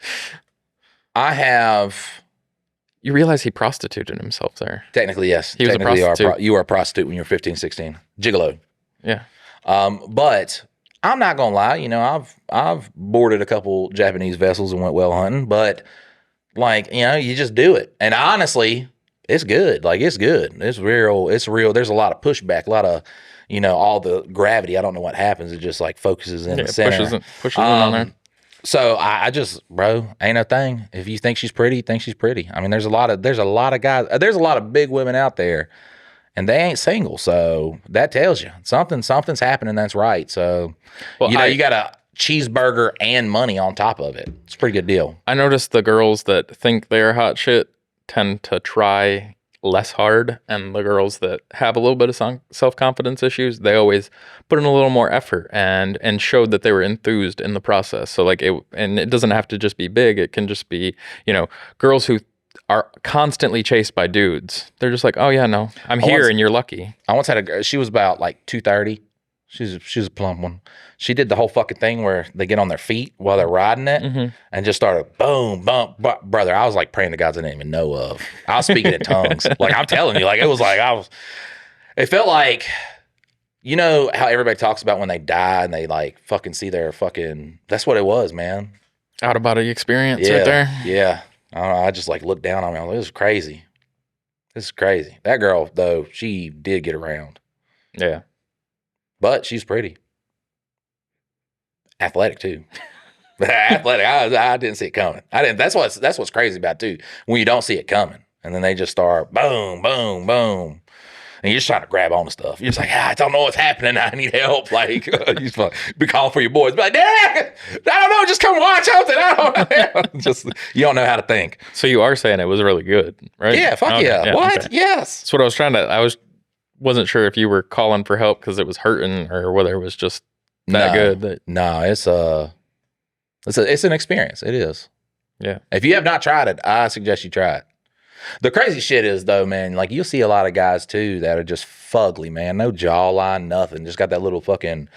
You realize he prostituted himself there. Technically, yes. He was a prostitute. You were a prostitute when you were 15, 16. Gigolo. Yeah. But I'm not gonna lie, I've boarded a couple Japanese vessels and went whale hunting, but you just do it. And honestly, it's good. Like, it's good. It's real. There's a lot of pushback, a lot of, all the gravity. I don't know what happens. It just like focuses in the center. Pushes in on there. So I just, bro, ain't no thing. If you think she's pretty, think she's pretty. I mean, there's a lot of guys, there's a lot of big women out there, and they ain't single. So that tells you something's happening that's right. So, you got a cheeseburger and money on top of it. It's a pretty good deal. I noticed the girls that think they're hot shit tend to try less hard, and the girls that have a little bit of self-confidence issues, they always put in a little more effort and showed that they were enthused in the process. So like it doesn't have to just be big. It can just be, girls who are constantly chased by dudes. They're just like, oh yeah, no, I'm here and you're lucky. I once had a girl, she was about like 230. She's a plump one. She did the whole fucking thing where they get on their feet while they're riding it and just started boom, bump, brother. I was like praying to gods I didn't even know of. I was speaking in tongues. Like I'm telling you, like it was like it felt like, you know how everybody talks about when they die and they like fucking see their fucking, that's what it was, man. Out of body experience right there. Yeah. I don't know, I just like looked down on me. I was like, this is crazy. This is crazy. That girl though, she did get around. Yeah. But she's pretty. Athletic too. Athletic. I didn't see it coming. I didn't. That's what's crazy about it, too. When you don't see it coming, and then they just start boom, boom, boom, and you're just trying to grab on to stuff. You're just like, I don't know what's happening. I need help. Like you just be calling for your boys. Be like, Dad, I don't know. Just come watch something. I don't know. Just you don't know how to think. So you are saying it was really good, right? Yeah. Fuck okay, yeah. What? Okay. Yes. That's what I was trying to. Wasn't sure if you were calling for help because it was hurting or whether it was just that good. No, it's an experience. It is. Yeah. If you have not tried it, I suggest you try it. The crazy shit is though, man, like you'll see a lot of guys too that are just fugly, man. No jawline, nothing. Just got that little fucking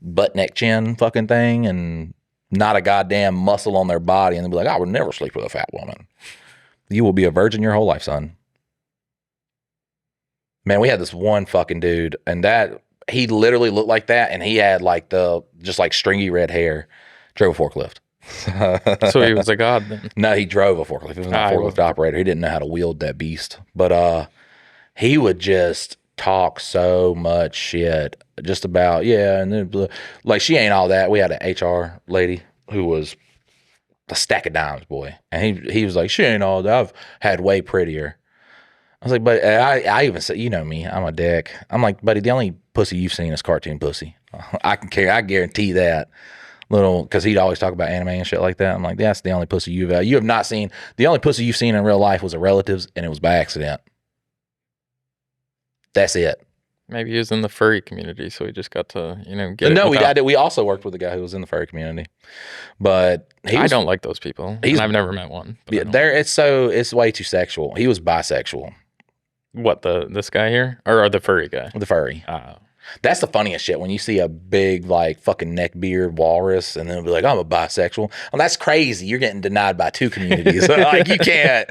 butt neck chin fucking thing and not a goddamn muscle on their body. And they'll be like, I would never sleep with a fat woman. You will be a virgin your whole life, son. Man, we had this one fucking dude, and that he literally looked like that, and he had like just like stringy red hair. Drove a forklift. So he was a god then? No, he drove a forklift. He was not a forklift operator. He didn't know how to wield that beast. But he would just talk so much shit, just about and then like she ain't all that. We had an HR lady who was a stack of dimes, boy, and he was like, she ain't all that. I've had way prettier. I was like, but I even said, you know me, I'm a dick. I'm like, buddy, the only pussy you've seen is cartoon pussy. I guarantee that. Because he'd always talk about anime and shit like that. I'm like, that's the only pussy you have not seen. The only pussy you've seen in real life was a relative's, and it was by accident. That's it. Maybe he was in the furry community, so he just got to, get it. No, we also worked with a guy who was in the furry community, but I don't like those people. I've never met one. Yeah, it's way too sexual. He was bisexual. What, this guy here? Or the furry guy? The furry. That's the funniest shit when you see a big, like, fucking neckbeard walrus and then it'll be like, I'm a bisexual. Well, that's crazy. You're getting denied by two communities. Like, you can't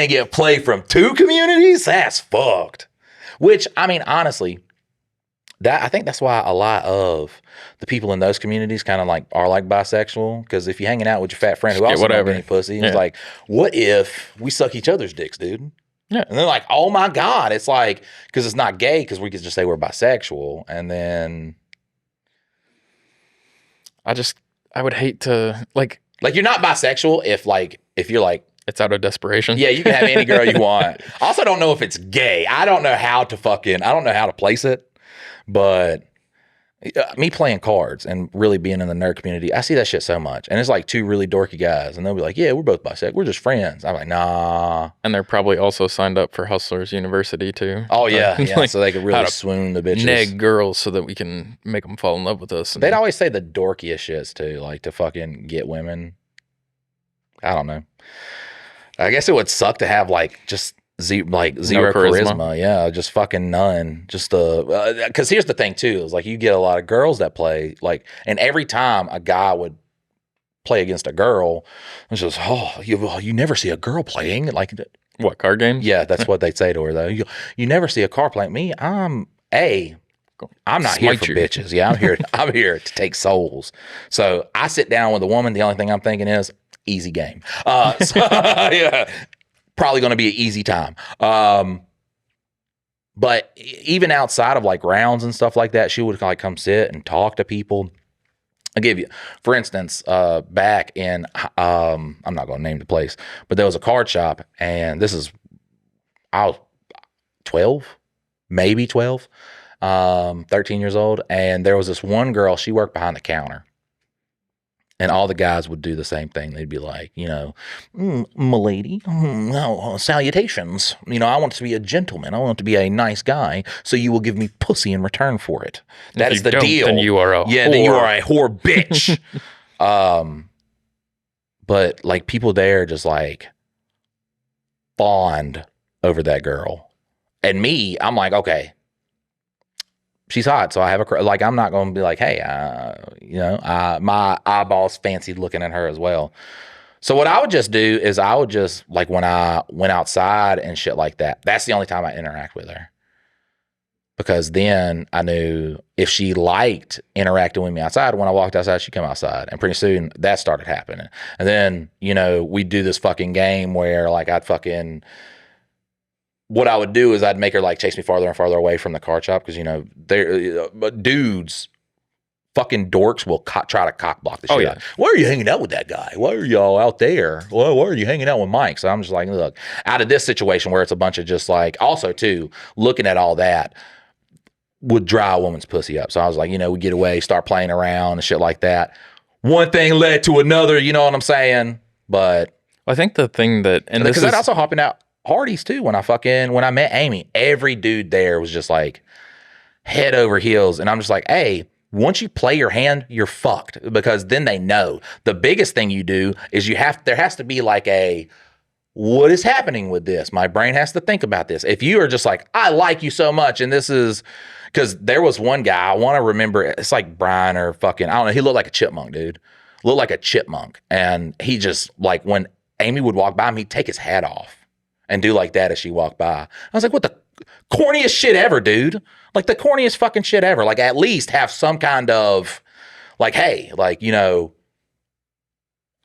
get play from two communities? That's fucked. Which, I mean, honestly, I think that's why a lot of the people in those communities kind of like are like bisexual. Because if you're hanging out with your fat friend who also don't get any pussy, he's like, what if we suck each other's dicks, dude? Yeah. And they're like, oh my God. It's like, because it's not gay, because we could just say we're bisexual. And then I would hate to like you're not bisexual if you're like, it's out of desperation. Yeah, you can have any girl you want. I also don't know if it's gay. I don't know how to place it. But me playing cards and really being in the nerd community, I see that shit so much. And it's like two really dorky guys, and they'll be like, yeah, we're both bisexual. We're just friends. I'm like, nah. And they're probably also signed up for Hustlers University, too. Oh, yeah. Like, so they could really swoon the bitches. Neg girls so that we can make them fall in love with us. They'd always say the dorkiest shits, too, like to fucking get women. I don't know. I guess it would suck to have, like, just zero charisma. Yeah, just fucking none. Just because here's the thing too, is like you get a lot of girls that play like, and every time a guy would play against a girl, it's just you never see a girl playing like what, card games? Yeah, that's what they'd say to her though. You never see a car playing. Me, I'm not here for bitches. Yeah, I'm here to take souls. So I sit down with a woman. The only thing I'm thinking is easy game. Yeah. Probably going to be an easy time. But even outside of like rounds and stuff like that, she would like come sit and talk to people. I'll give you, for instance, back in, I'm not going to name the place, but there was a card shop, and I was 12, maybe 12, 13 years old. And there was this one girl, she worked behind the counter. And all the guys would do the same thing. They'd be like, you know, "Milady, salutations. You know, I want to be a gentleman. I want to be a nice guy. So you will give me pussy in return for it. That If is you the don't, deal. then you are a then you whore." are a whore bitch." But like people there just like fawned over that girl. And me, I'm like, okay, she's hot, so I have a like. I'm not going to be like, hey, you know, my eyeballs fancied looking at her as well. So what I would just do is I would just like when I went outside and shit like that. That's the only time I interact with her, because then I knew if she liked interacting with me outside, when I walked outside, she'd come outside, and pretty soon that started happening. And then you know we'd do this fucking game where like I'd fucking. What I would do is I'd make her like chase me farther and farther away from the car shop, because you know but dudes, fucking dorks will try to cock block the shit out. Why are you hanging out with that guy? Why are y'all out there? Why are you hanging out with Mike? So I'm just like, look, out of this situation where it's a bunch of just like, also too, looking at all that would dry a woman's pussy up. So I was like, you know, we get away, start playing around and shit like that. One thing led to another, you know what I'm saying? But I think the thing that, and because that also hopping out Hardee's too. When I met Amy, every dude there was just like head over heels. And I'm just like, hey, once you play your hand, you're fucked, because then they know. The biggest thing you do is there has to be like what is happening with this? My brain has to think about this. If you are just like, I like you so much, and this is, because there was one guy, I want to remember, it's like Brian or fucking, I don't know, he looked like a chipmunk, dude. Looked like a chipmunk. And he just, like, when Amy would walk by him, he'd take his hat off and do like that as she walked by. I was like, what the corniest shit ever, dude. Like the corniest fucking shit ever. Like at least have some kind of like, hey, like, you know,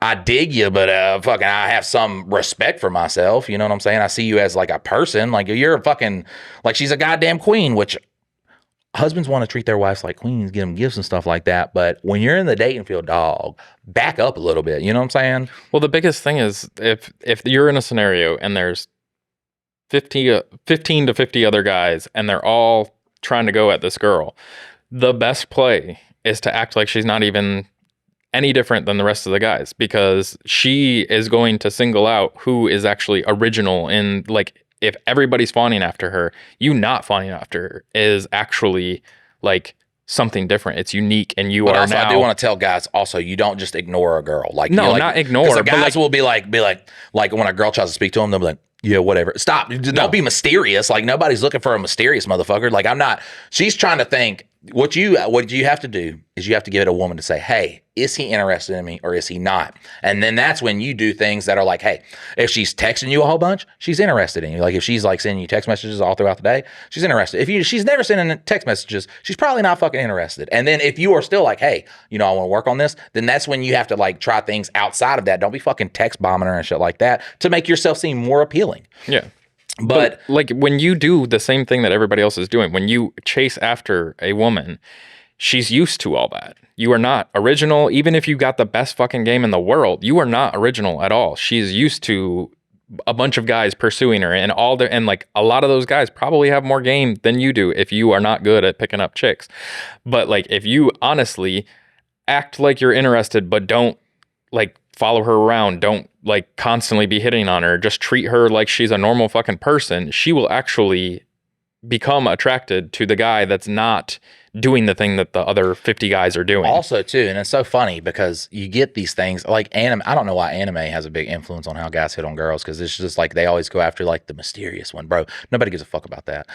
I dig you, but fucking I have some respect for myself. You know what I'm saying? I see you as like a person. Like you're a fucking, like she's a goddamn queen, which husbands want to treat their wives like queens, give them gifts and stuff like that. But when you're in the dating field, dog, back up a little bit. You know what I'm saying? Well, the biggest thing is if you're in a scenario and there's 15 to 50 other guys and they're all trying to go at this girl, the best play is to act like she's not even any different than the rest of the guys, because she is going to single out who is actually original. In like, if everybody's fawning after her, you not fawning after her is actually like something different. It's unique, and you but are also, now. I do want to tell guys also, you don't just ignore a girl. Like no, like, not ignore. Because the guys like, will be like when a girl tries to speak to them, they'll be like, yeah, whatever. Stop. Don't be mysterious. Like nobody's looking for a mysterious motherfucker. Like I'm not. She's trying to think. What you have to do is you have to give it a woman to say, hey, is he interested in me or is he not? And then that's when you do things that are like, hey, if she's texting you a whole bunch, she's interested in you. Like if she's like sending you text messages all throughout the day, she's interested. If she's never sending text messages, she's probably not fucking interested. And then if you are still like, hey, you know, I want to work on this, then that's when you have to like try things outside of that. Don't be fucking text bombing her and shit like that to make yourself seem more appealing. Yeah. But like when you do the same thing that everybody else is doing, when you chase after a woman, she's used to all that. You are not original. Even if you got the best fucking game in the world, you are not original at all. She's used to a bunch of guys pursuing her, and and like a lot of those guys probably have more game than you do if you are not good at picking up chicks. But like if you honestly act like you're interested, but don't like follow her around, don't like constantly be hitting on her, just treat her like she's a normal fucking person, she will actually become attracted to the guy that's not doing the thing that the other 50 guys are doing. Also too, and it's so funny because you get these things like anime. I don't know why anime has a big influence on how guys hit on girls, because it's just like they always go after like the mysterious one, bro. Nobody gives a fuck about that.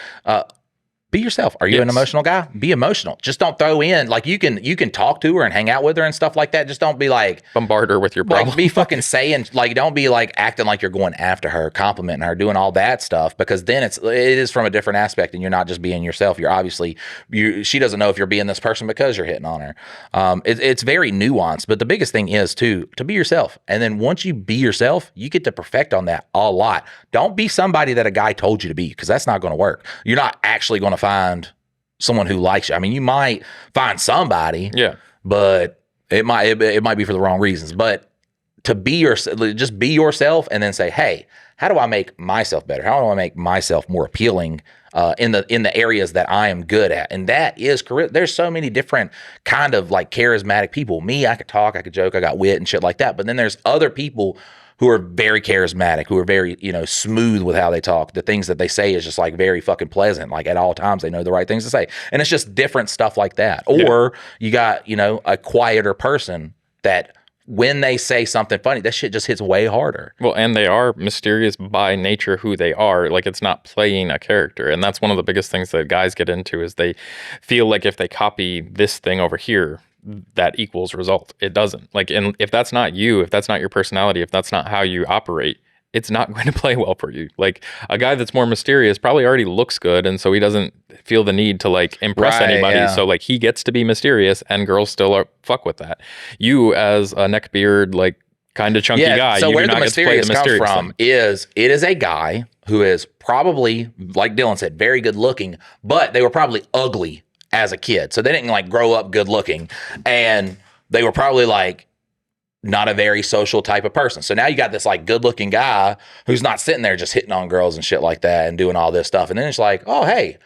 Be yourself. Are you an emotional guy? Be emotional. Just don't throw in like you can talk to her and hang out with her and stuff like that. Just don't be like bombard her with your problem. Like be fucking saying like don't be like acting like you're going after her, complimenting her, doing all that stuff, because then it is from a different aspect and you're not just being yourself. You're obviously she doesn't know if you're being this person because you're hitting on her. It's very nuanced, but the biggest thing is to be yourself. And then once you be yourself, you get to perfect on that a lot. Don't be somebody that a guy told you to be, because that's not going to work. You're not actually going to find someone who likes you. I mean, you might find somebody, yeah, but it might be for the wrong reasons. But to be just be yourself, and then say, hey, how do I make myself better? How do I make myself more appealing in the areas that I am good at? And that is correct. There's so many different kind of like charismatic people. Me, I could talk, I could joke, I got wit and shit like that. But then there's other people who are very charismatic, who are very, smooth with how they talk. The things that they say is just like very fucking pleasant. Like at all times, they know the right things to say. And it's just different stuff like that. Or you got, a quieter person that when they say something funny, that shit just hits way harder. Well, and they are mysterious by nature who they are. Like it's not playing a character. And that's one of the biggest things that guys get into is they feel like if they copy this thing over here, that equals result. It doesn't. Like, and if that's not you, if that's not your personality, if that's not how you operate, it's not going to play well for you. Like a guy that's more mysterious probably already looks good, and so he doesn't feel the need to like impress anybody. Yeah. So like he gets to be mysterious, and girls still fuck with that. You as a neckbeard, like kind of chunky guy, so you where do the not mysterious get to play the comes mysterious from thing. is it is a guy who is probably, like Dylan said, very good looking, but they were probably ugly as a kid. So they didn't like grow up good looking, and they were probably like not a very social type of person. So now you got this like good looking guy who's not sitting there just hitting on girls and shit like that and doing all this stuff. And then it's like, oh, hey,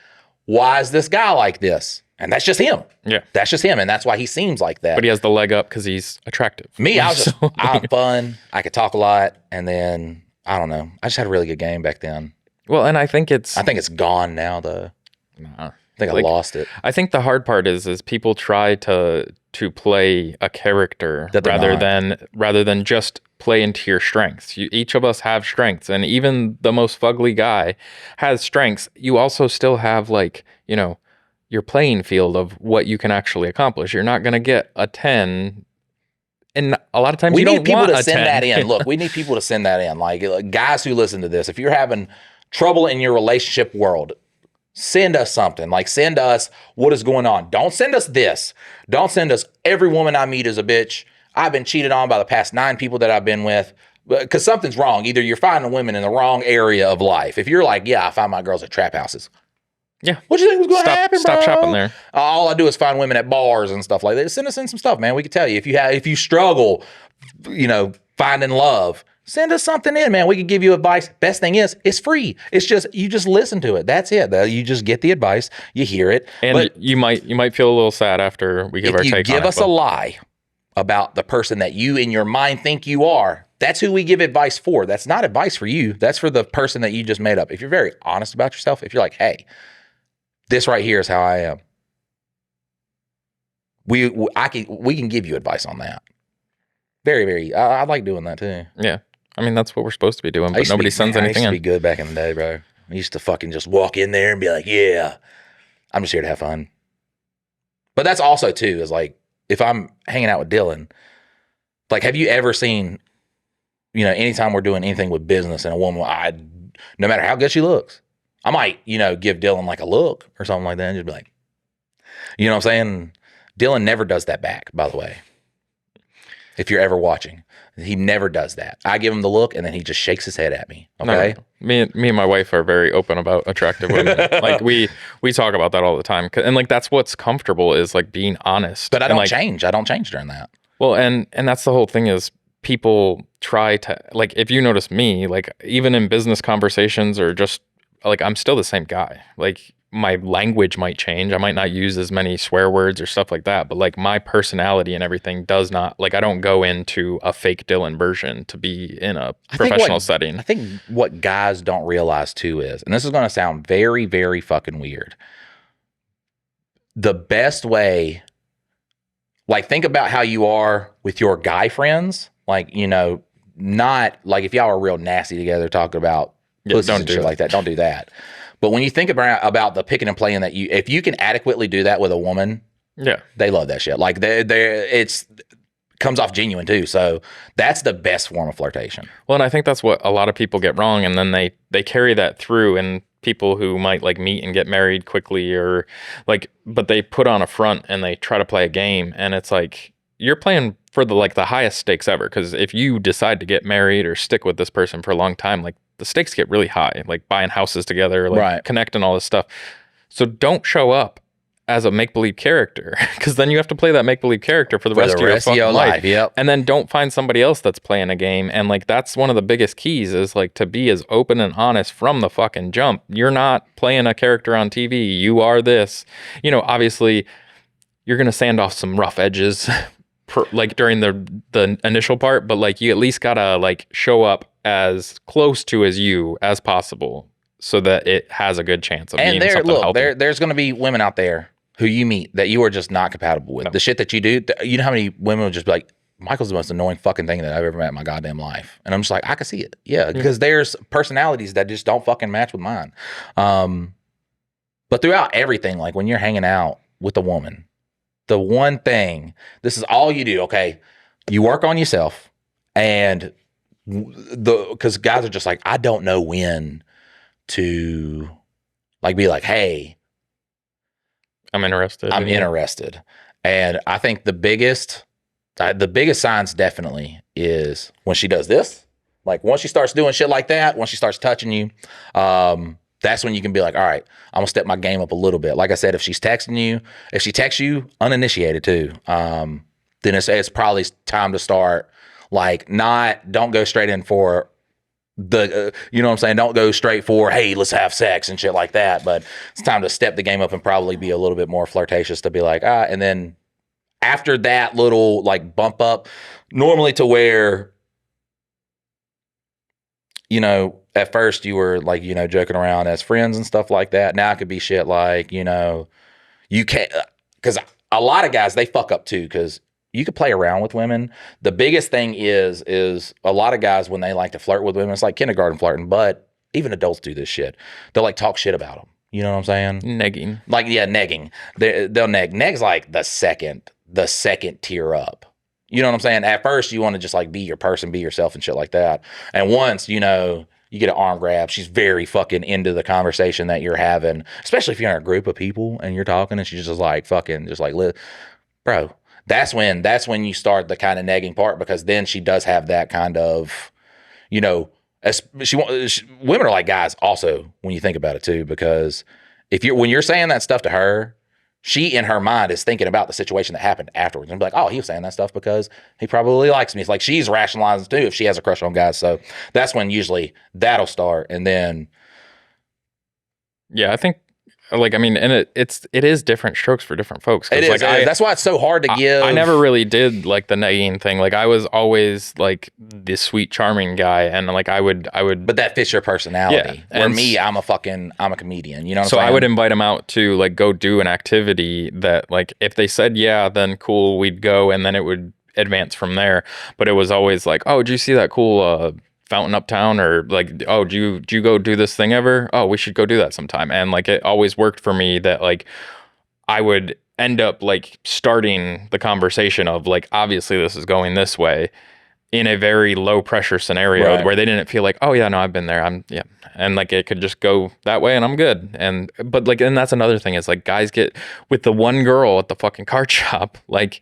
why is this guy like this? And that's just him. Yeah. That's just him. And that's why he seems like that. But he has the leg up because he's attractive. Me, I was just, I'm fun. I could talk a lot. And then, I don't know. I just had a really good game back then. Well, and I think it's gone now though. Nah. I think I lost it. I think the hard part is people try to play a character rather than just play into your strengths. Each of us have strengths, and even the most fugly guy has strengths. You also still have like, your playing field of what you can actually accomplish. You're not going to get a 10. And a lot of times we you need don't people want to a send 10. that in. Look, we need people to send that in. Like guys who listen to this, if you're having trouble in your relationship world, send us something. Like send us what is going on. Don't send us this. Don't send us every woman I meet is a bitch. I've been cheated on by the past 9 people that I've been with. Because something's wrong. Either you're finding women in the wrong area of life. If you're like, yeah, I find my girls at trap houses. Yeah. What do you think was going to happen, bro? Stop shopping there. All I do is find women at bars and stuff like that. Send us in some stuff, man. We can tell you. If you struggle, finding love, send us something in, man. We can give you advice. Best thing is, it's free. It's just, you just listen to it. That's it. You just get the advice. You hear it. And but you might feel a little sad after we give our take on it. If you give us a lie about the person that you in your mind think you are, that's who we give advice for. That's not advice for you. That's for the person that you just made up. If you're very honest about yourself, if you're like, hey, this right here is how I am, we can give you advice on that. Very, very, I like doing that too. Yeah. I mean, that's what we're supposed to be doing, but nobody sends anything in. I used to be good back in the day, bro. I used to fucking just walk in there and be like, yeah, I'm just here to have fun. But that's also too, is like, if I'm hanging out with Dylan, like, have you ever seen, anytime we're doing anything with business and a woman, no matter how good she looks, I might, give Dylan like a look or something like that and just be like, you know what I'm saying? Dylan never does that back, by the way. If you're ever watching, he never does that. I give him the look and then he just shakes his head at me. Okay. No. Me and my wife are very open about attractive women. Like we talk about that all the time. And like, that's what's comfortable is like being honest. But I don't change. I don't change during that. Well, and that's the whole thing is people try to, like, if you notice me, like even in business conversations or just like, I'm still the same guy. Like my language might change. I might not use as many swear words or stuff like that, but like my personality and everything does not, like I don't go into a fake Dylan version to be in a professional setting. I think what guys don't realize too is, and this is going to sound very, very fucking weird. The best way, like think about how you are with your guy friends. Like, not like if y'all are real nasty together talking about pussies and shit like that, don't do that. But when you think about the picking and playing that if you can adequately do that with a woman, yeah, they love that shit. Like it's comes off genuine too. So that's the best form of flirtation. Well, and I think that's what a lot of people get wrong, and then they carry that through. And people who might like meet and get married quickly, or like, but they put on a front and they try to play a game, and it's like you're playing for the highest stakes ever. Because if you decide to get married or stick with this person for a long time, like the stakes get really high, like buying houses together, like connecting all this stuff. So don't show up as a make-believe character, because then you have to play that make-believe character for the rest of your fucking life. Yep. And then don't find somebody else that's playing a game. And like that's one of the biggest keys is like to be as open and honest from the fucking jump. You're not playing a character on TV. You are this. You know, obviously you're gonna sand off some rough edges like during the initial part, but like you at least gotta like show up as close to as you as possible so that it has a good chance of being something healthy. There's gonna be women out there who you meet that you are just not compatible with. No. The shit that you do, you know how many women will just be like, Michael's the most annoying fucking thing that I've ever met in my goddamn life. And I'm just like, I can see it. Yeah, because there's personalities that just don't fucking match with mine. But throughout everything, like when you're hanging out with a woman, the one thing, this is all you do, okay? You work on yourself, and because guys are just like, I don't know when to like be like, hey, I'm interested. I'm interested. And I think the biggest signs definitely is when she does this. Like once she starts doing shit like that, once she starts touching you, that's when you can be like, all right, I'm gonna step my game up a little bit. Like I said, if she texts you uninitiated too, then it's probably time to start like don't go straight in for the, you know what I'm saying? Don't go straight for, hey, let's have sex and shit like that. But it's time to step the game up and probably be a little bit more flirtatious to be like, and then after that little like bump up, normally to where, you know, at first you were like, you know, joking around as friends and stuff like that. Now it could be shit like, you know, you can't, because a lot of guys, they fuck up too, because you could play around with women. The biggest thing is a lot of guys, when they like to flirt with women, it's like kindergarten flirting, but even adults do this shit. They'll like talk shit about them. You know what I'm saying? Negging. Like, yeah, negging. They'll neg. Neg's like the second tier up. You know what I'm saying? At first, you want to just like be your person, be yourself and shit like that. And once, you know, you get an arm grab, she's very fucking into the conversation that you're having, especially if you're in a group of people and you're talking and she's just like fucking just like, bro. That's when you start the kind of negging part, because then she does have that kind of, you know, women are like guys also when you think about it too, because when you're saying that stuff to her, she in her mind is thinking about the situation that happened afterwards and be like, oh, he was saying that stuff because he probably likes me. It's like she's rationalizing too if she has a crush on guys. So that's when usually that'll start, and then yeah, I think. Like, I mean, and it is different strokes for different folks. It is. Like, that's why it's so hard to give. I never really did like the negging thing. Like I was always like the sweet, charming guy. And like I would. But that fits your personality. Yeah. Where me, I'm a comedian. You know what I'm saying? So I would invite them out to like go do an activity that like, if they said, yeah, then cool, we'd go. And then it would advance from there. But it was always like, oh, did you see that cool, fountain uptown? Or like, oh, do you go do this thing ever? Oh, we should go do that sometime. And like it always worked for me that like I would end up like starting the conversation of like, obviously this is going this way in a very low pressure scenario, right, where they didn't feel like, oh yeah, no, I've been there. And like it could just go that way and I'm good. But like, and that's another thing is like guys get with the one girl at the fucking card shop, like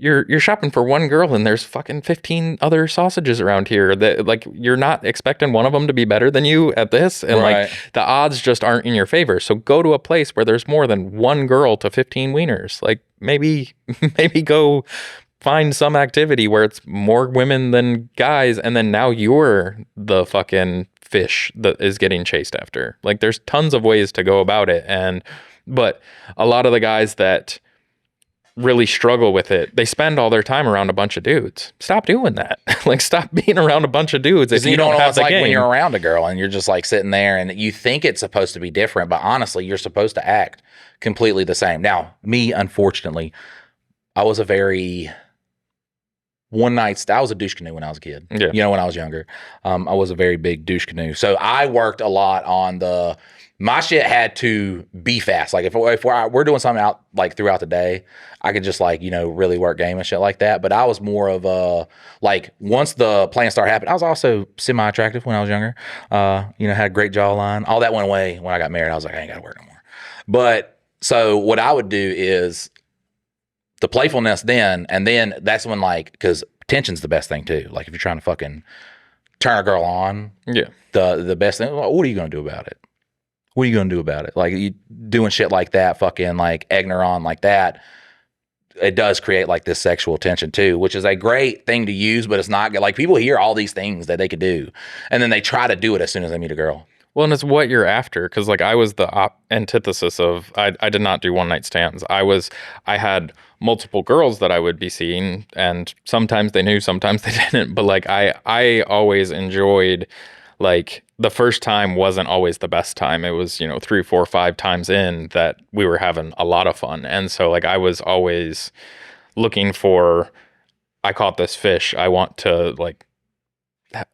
you're shopping for one girl and there's fucking 15 other sausages around here that like you're not expecting one of them to be better than you at this, and right, like the odds just aren't in your favor. So go to a place where there's more than one girl to 15 wieners. Like maybe go find some activity where it's more women than guys, and then now you're the fucking fish that is getting chased after. Like there's tons of ways to go about it, but a lot of the guys that really struggle with it, they spend all their time around a bunch of dudes. Stop doing that. Like stop being around a bunch of dudes if you don't know what it's like when you're around a girl and you're just like sitting there and you think it's supposed to be different, but honestly you're supposed to act completely the same. Now me, unfortunately, I was a very I was a douche canoe when I was a kid. Yeah. You know, when I was younger, I was a very big douche canoe. So I worked a lot on my shit had to be fast. Like if we're doing something out like throughout the day, I could just like, you know, really work game and shit like that. But I was more of a, like once the plan started happening, I was also semi-attractive when I was younger. You know, had a great jawline. All that went away when I got married. I was like, I ain't got to work no more. But so what I would do is the playfulness then, and then that's when like, because tension's the best thing too. Like if you're trying to fucking turn a girl on, yeah, the best thing, what are you going to do about it? What are you gonna do about it? Like you doing shit like that, fucking like egging her on like that. It does create like this sexual tension too, which is a great thing to use, but it's not good. Like people hear all these things that they could do, and then they try to do it as soon as they meet a girl. Well, and it's what you're after, because like I was the antithesis of I did not do one night stands. I had multiple girls that I would be seeing, and sometimes they knew, sometimes they didn't. But like I always enjoyed, like the first time wasn't always the best time. It was 3, 4, 5 times in that we were having a lot of fun, and so like I was always looking for, I caught this fish. I want to like.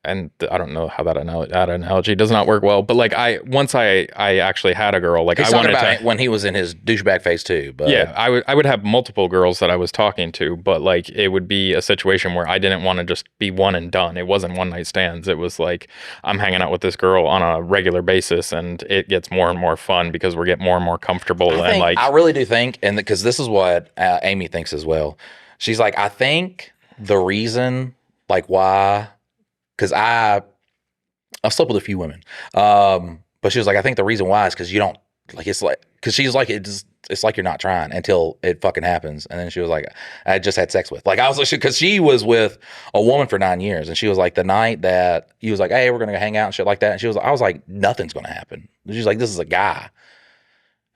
And I don't know how that analogy does not work well, but like once I actually had a girl, like He's I talking wanted about to, when he was in his douchebag phase too. But yeah, I would have multiple girls that I was talking to, but like it would be a situation where I didn't want to just be one and done. It wasn't one night stands. It was like I'm hanging out with this girl on a regular basis, and it gets more and more fun because we're getting more and more comfortable. I really do think, and because this is what Amy thinks as well. She's like, I think the reason, like why. Because I've slept with a few women, but she was like, I think the reason why is because you don't like. It's like because she's like it's like you're not trying until it fucking happens, and then she was like, I just had sex with. Like I was like, because she was with a woman for 9 years, and she was like, the night that he was like, hey, we're gonna go hang out and shit like that, and I was like, nothing's gonna happen. She's like, this is a guy,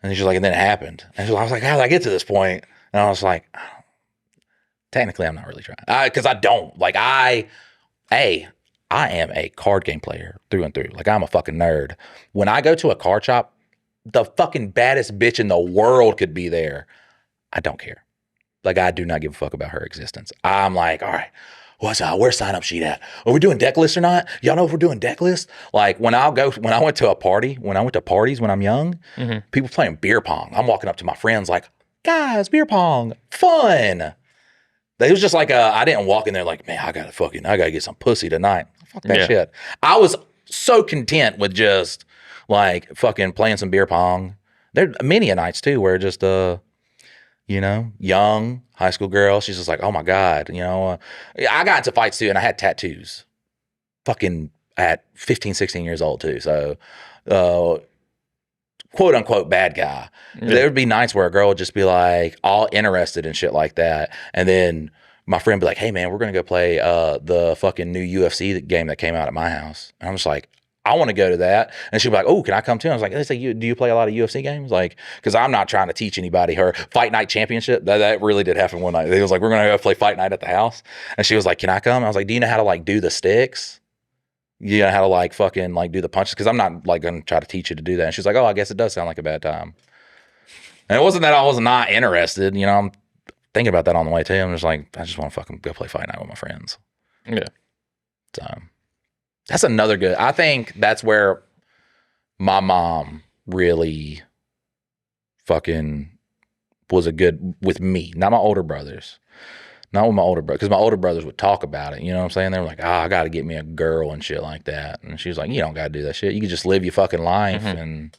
and she's like, and then it happened, and I was like, how did I get to this point? And I was like, technically, I'm not really trying, because I don't like I am a card game player through and through. Like, I'm a fucking nerd. When I go to a card shop, the fucking baddest bitch in the world could be there. I don't care. Like, I do not give a fuck about her existence. I'm like, all right, where's sign up sheet at? Are we doing deck lists or not? Y'all know if we're doing deck lists? Like, when I went to parties when I'm young, people playing beer pong. I'm walking up to my friends like, guys, beer pong, fun. It was just like I didn't walk in there like, man, I gotta get some pussy tonight. Fuck that shit. I was so content with just like fucking playing some beer pong. There are many a nights too where just young high school girl, she's just like, oh my God, I got into fights too, and I had tattoos. Fucking at 15, 16 years old too. So quote unquote bad guy. Yeah. There would be nights where a girl would just be like all interested in shit like that. And then my friend would be like, hey man, we're going to go play the fucking new UFC game that came out at my house. And I'm just like, I want to go to that. And she'd be like, oh, can I come too? I was like, do you play a lot of UFC games? Like, because I'm not trying to teach anybody her Fight Night Championship. That really did happen one night. It was like, we're going to go play Fight Night at the house. And she was like, can I come? I was like, do you know how to like do the sticks? You know how to like fucking like do the punches? Because I'm not like going to try to teach you to do that. And she's like, oh, I guess it does sound like a bad time. And it wasn't that I was not interested. I'm thinking about that on the way too. I'm just like, I just want to fucking go play Fight Night with my friends. Yeah. So that's another good. I think that's where my mom really fucking was a good with me, not my older brothers. Not with my older brother, because my older brothers would talk about it. You know what I'm saying? They were like, I got to get me a girl and shit like that. And she was like, you don't got to do that shit. You can just live your fucking life. And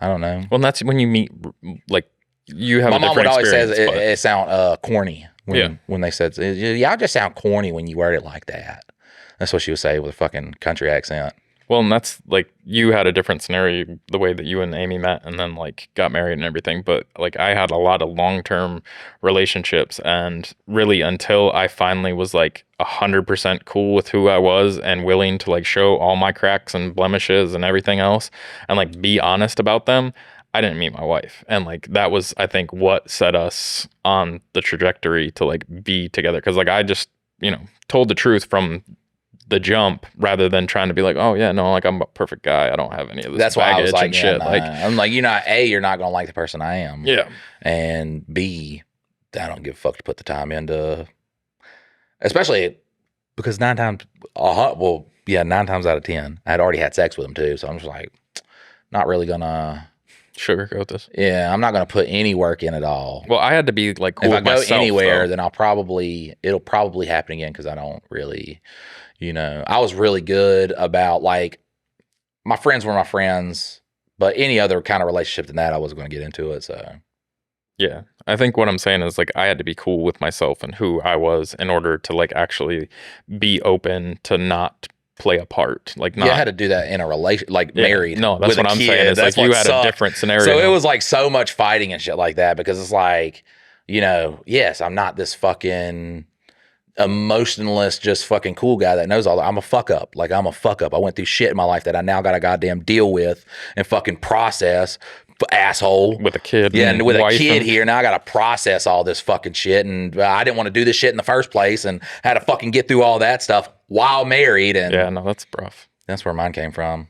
I don't know. Well, that's when you meet, like, you have my a mom would always say it sound corny when they said, y'all just sound corny when you word it like that. That's what she would say with a fucking country accent. Well, and that's like you had a different scenario, the way that you and Amy met and then like got married and everything. But like I had a lot of long-term relationships, and really until I finally was like 100% cool with who I was and willing to like show all my cracks and blemishes and everything else and like be honest about them, I didn't meet my wife. And like that was, I think, what set us on the trajectory to like be together. Cause like I just, told the truth from the jump rather than trying to be like, oh yeah, no, like I'm a perfect guy. I don't have any of this. That's why I was like, shit. Like I'm like, you're not gonna like the person I am. Yeah. And B, I don't give a fuck to put the time into, especially because 9 times out of 10, I had already had sex with him too. So I'm just like, not really gonna sugarcoat this. Yeah, I'm not gonna put any work in at all. Well, I had to be like cool. If I go myself, anywhere, though. then it'll probably happen again because I don't really. I was really good about like my friends were my friends, but any other kind of relationship than that, I wasn't going to get into it. So, yeah, I think what I'm saying is like I had to be cool with myself and who I was in order to like actually be open to not play a part. Like, You had not to do that in a relation, like married. no, that's with what a I'm kid. saying. It's That's like you what had sucked. a different scenario. So it was like so much fighting and shit like that because it's like, you know, yes, I'm not this fucking emotionless, just fucking cool guy that knows all that. I'm a fuck up. Like, I'm a fuck up. I went through shit in my life that I now got to goddamn deal with and fucking process. Asshole. with a kid. Yeah, and with a wife kid and- here, now I got to process all this fucking shit. And I didn't want to do this shit in the first place and had to fucking get through all that stuff while married. And Yeah, no, that's rough. that's where mine came from.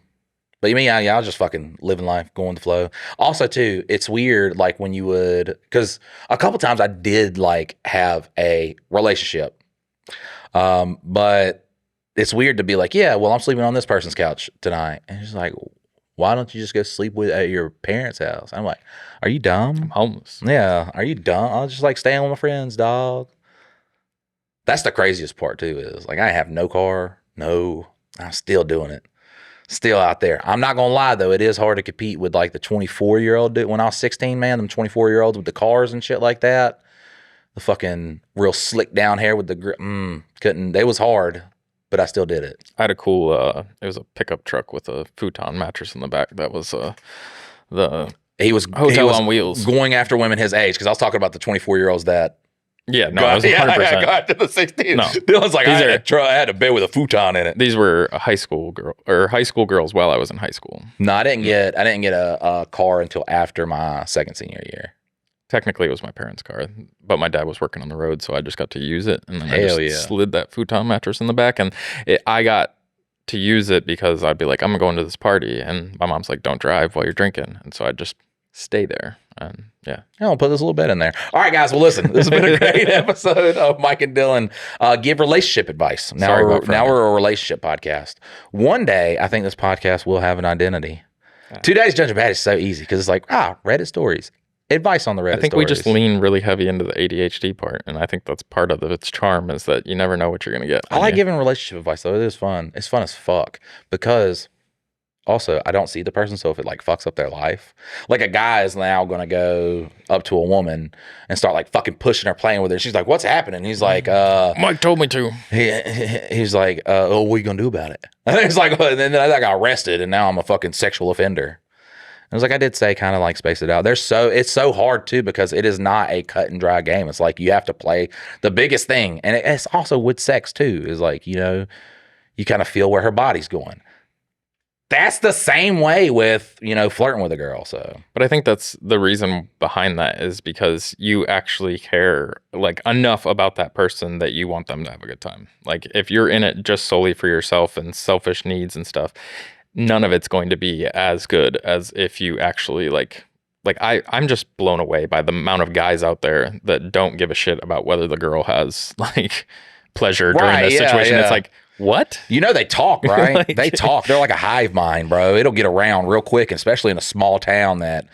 But you mean, yeah, I was just fucking living life, going with the flow. Also, too, it's weird, like when you would, because a couple times I did like have a relationship. But it's weird to be like, yeah, well, I'm sleeping on this person's couch tonight. And it's like, why don't you just go sleep at your parents' house? I'm like, are you dumb? I'm homeless. Yeah, are you dumb? I'll just like staying with my friends, dog. That's the craziest part too, is like I have no car, I'm still doing it. Still out there. I'm not gonna lie though, it is hard to compete with like the 24-year-old dude. When I was 16, man, them 24-year-olds with the cars and shit like that. The fucking real slick down hair with the couldn't. It was hard, but I still did it. I had a cool, it was a pickup truck with a futon mattress in the back. That was the He was Hotel on Wheels. going after women his age because I was talking about the 24-year-olds that. Yeah, no, it was 100%. Got to the 16. No. Dylan's like, I had a bed with a futon in it. These were high school girls while I was in high school. No, I didn't get a car until after my second senior year. Technically, it was my parents' car, but my dad was working on the road, so I just got to use it. And then I Hell just slid that futon mattress in the back, and I got to use it because I'd be like, I'm going to this party, and my mom's like, don't drive while you're drinking. And so I'd just stay there, and yeah. I'll put this little bit in there. All right, guys. Well, listen, this has been a great episode of Mike and Dylan give relationship advice. Now we're a relationship podcast. One day, I think this podcast will have an identity. 2 days judging bad is so easy because it's like, Reddit stories. Advice on the Reddit stories. I think we just lean really heavy into the ADHD part, and I think that's part of its charm is that you never know what you're going to get. I like giving relationship advice, though. It is fun. It's fun as fuck because also I don't see the person, so if it like fucks up their life, like a guy is now going to go up to a woman and start like fucking pushing her, playing with her. She's like, what's happening? He's like, Mike told me to. He's like, oh, what are you going to do about it? And he's like, and then I got arrested and now I'm a fucking sexual offender. I was like, I did say kind of like space it out. It's so hard too because it is not a cut and dry game. It's like you have to play the biggest thing. And it's also with sex too, is like, you know, you kind of feel where her body's going. That's the same way with, you know, flirting with a girl. So, but I think that's the reason behind that is because you actually care like enough about that person that you want them to have a good time. Like if you're in it just solely for yourself and selfish needs and stuff, none of it's going to be as good as if you actually like I'm just blown away by the amount of guys out there that don't give a shit about whether the girl has like pleasure during this situation. Yeah. It's like, what? You know, they talk, right? Like, they talk. They're like a hive mind, bro. It'll get around real quick, especially in a small town that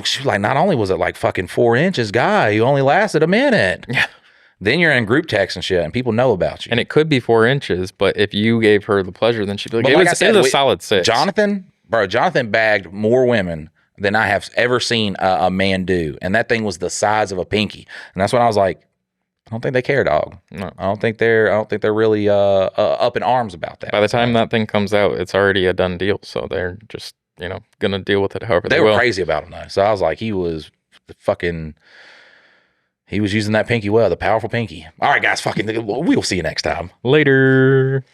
she was like, not only was it like fucking 4 inches, guy, you only lasted a minute. Yeah. Then you're in group text and shit, and people know about you. And it could be 4 inches, but if you gave her the pleasure, then she'd be like, it was a solid 6. Jonathan bagged more women than I have ever seen a man do. And that thing was the size of a pinky. And that's when I was like, I don't think they care, dog. No. I don't think they're really up in arms about that. By the time that thing comes out, it's already a done deal. So they're just, you know, going to deal with it however they will. They were crazy about him, though. So I was like, he was using that pinky well, the powerful pinky. All right, guys, we'll see you next time. Later.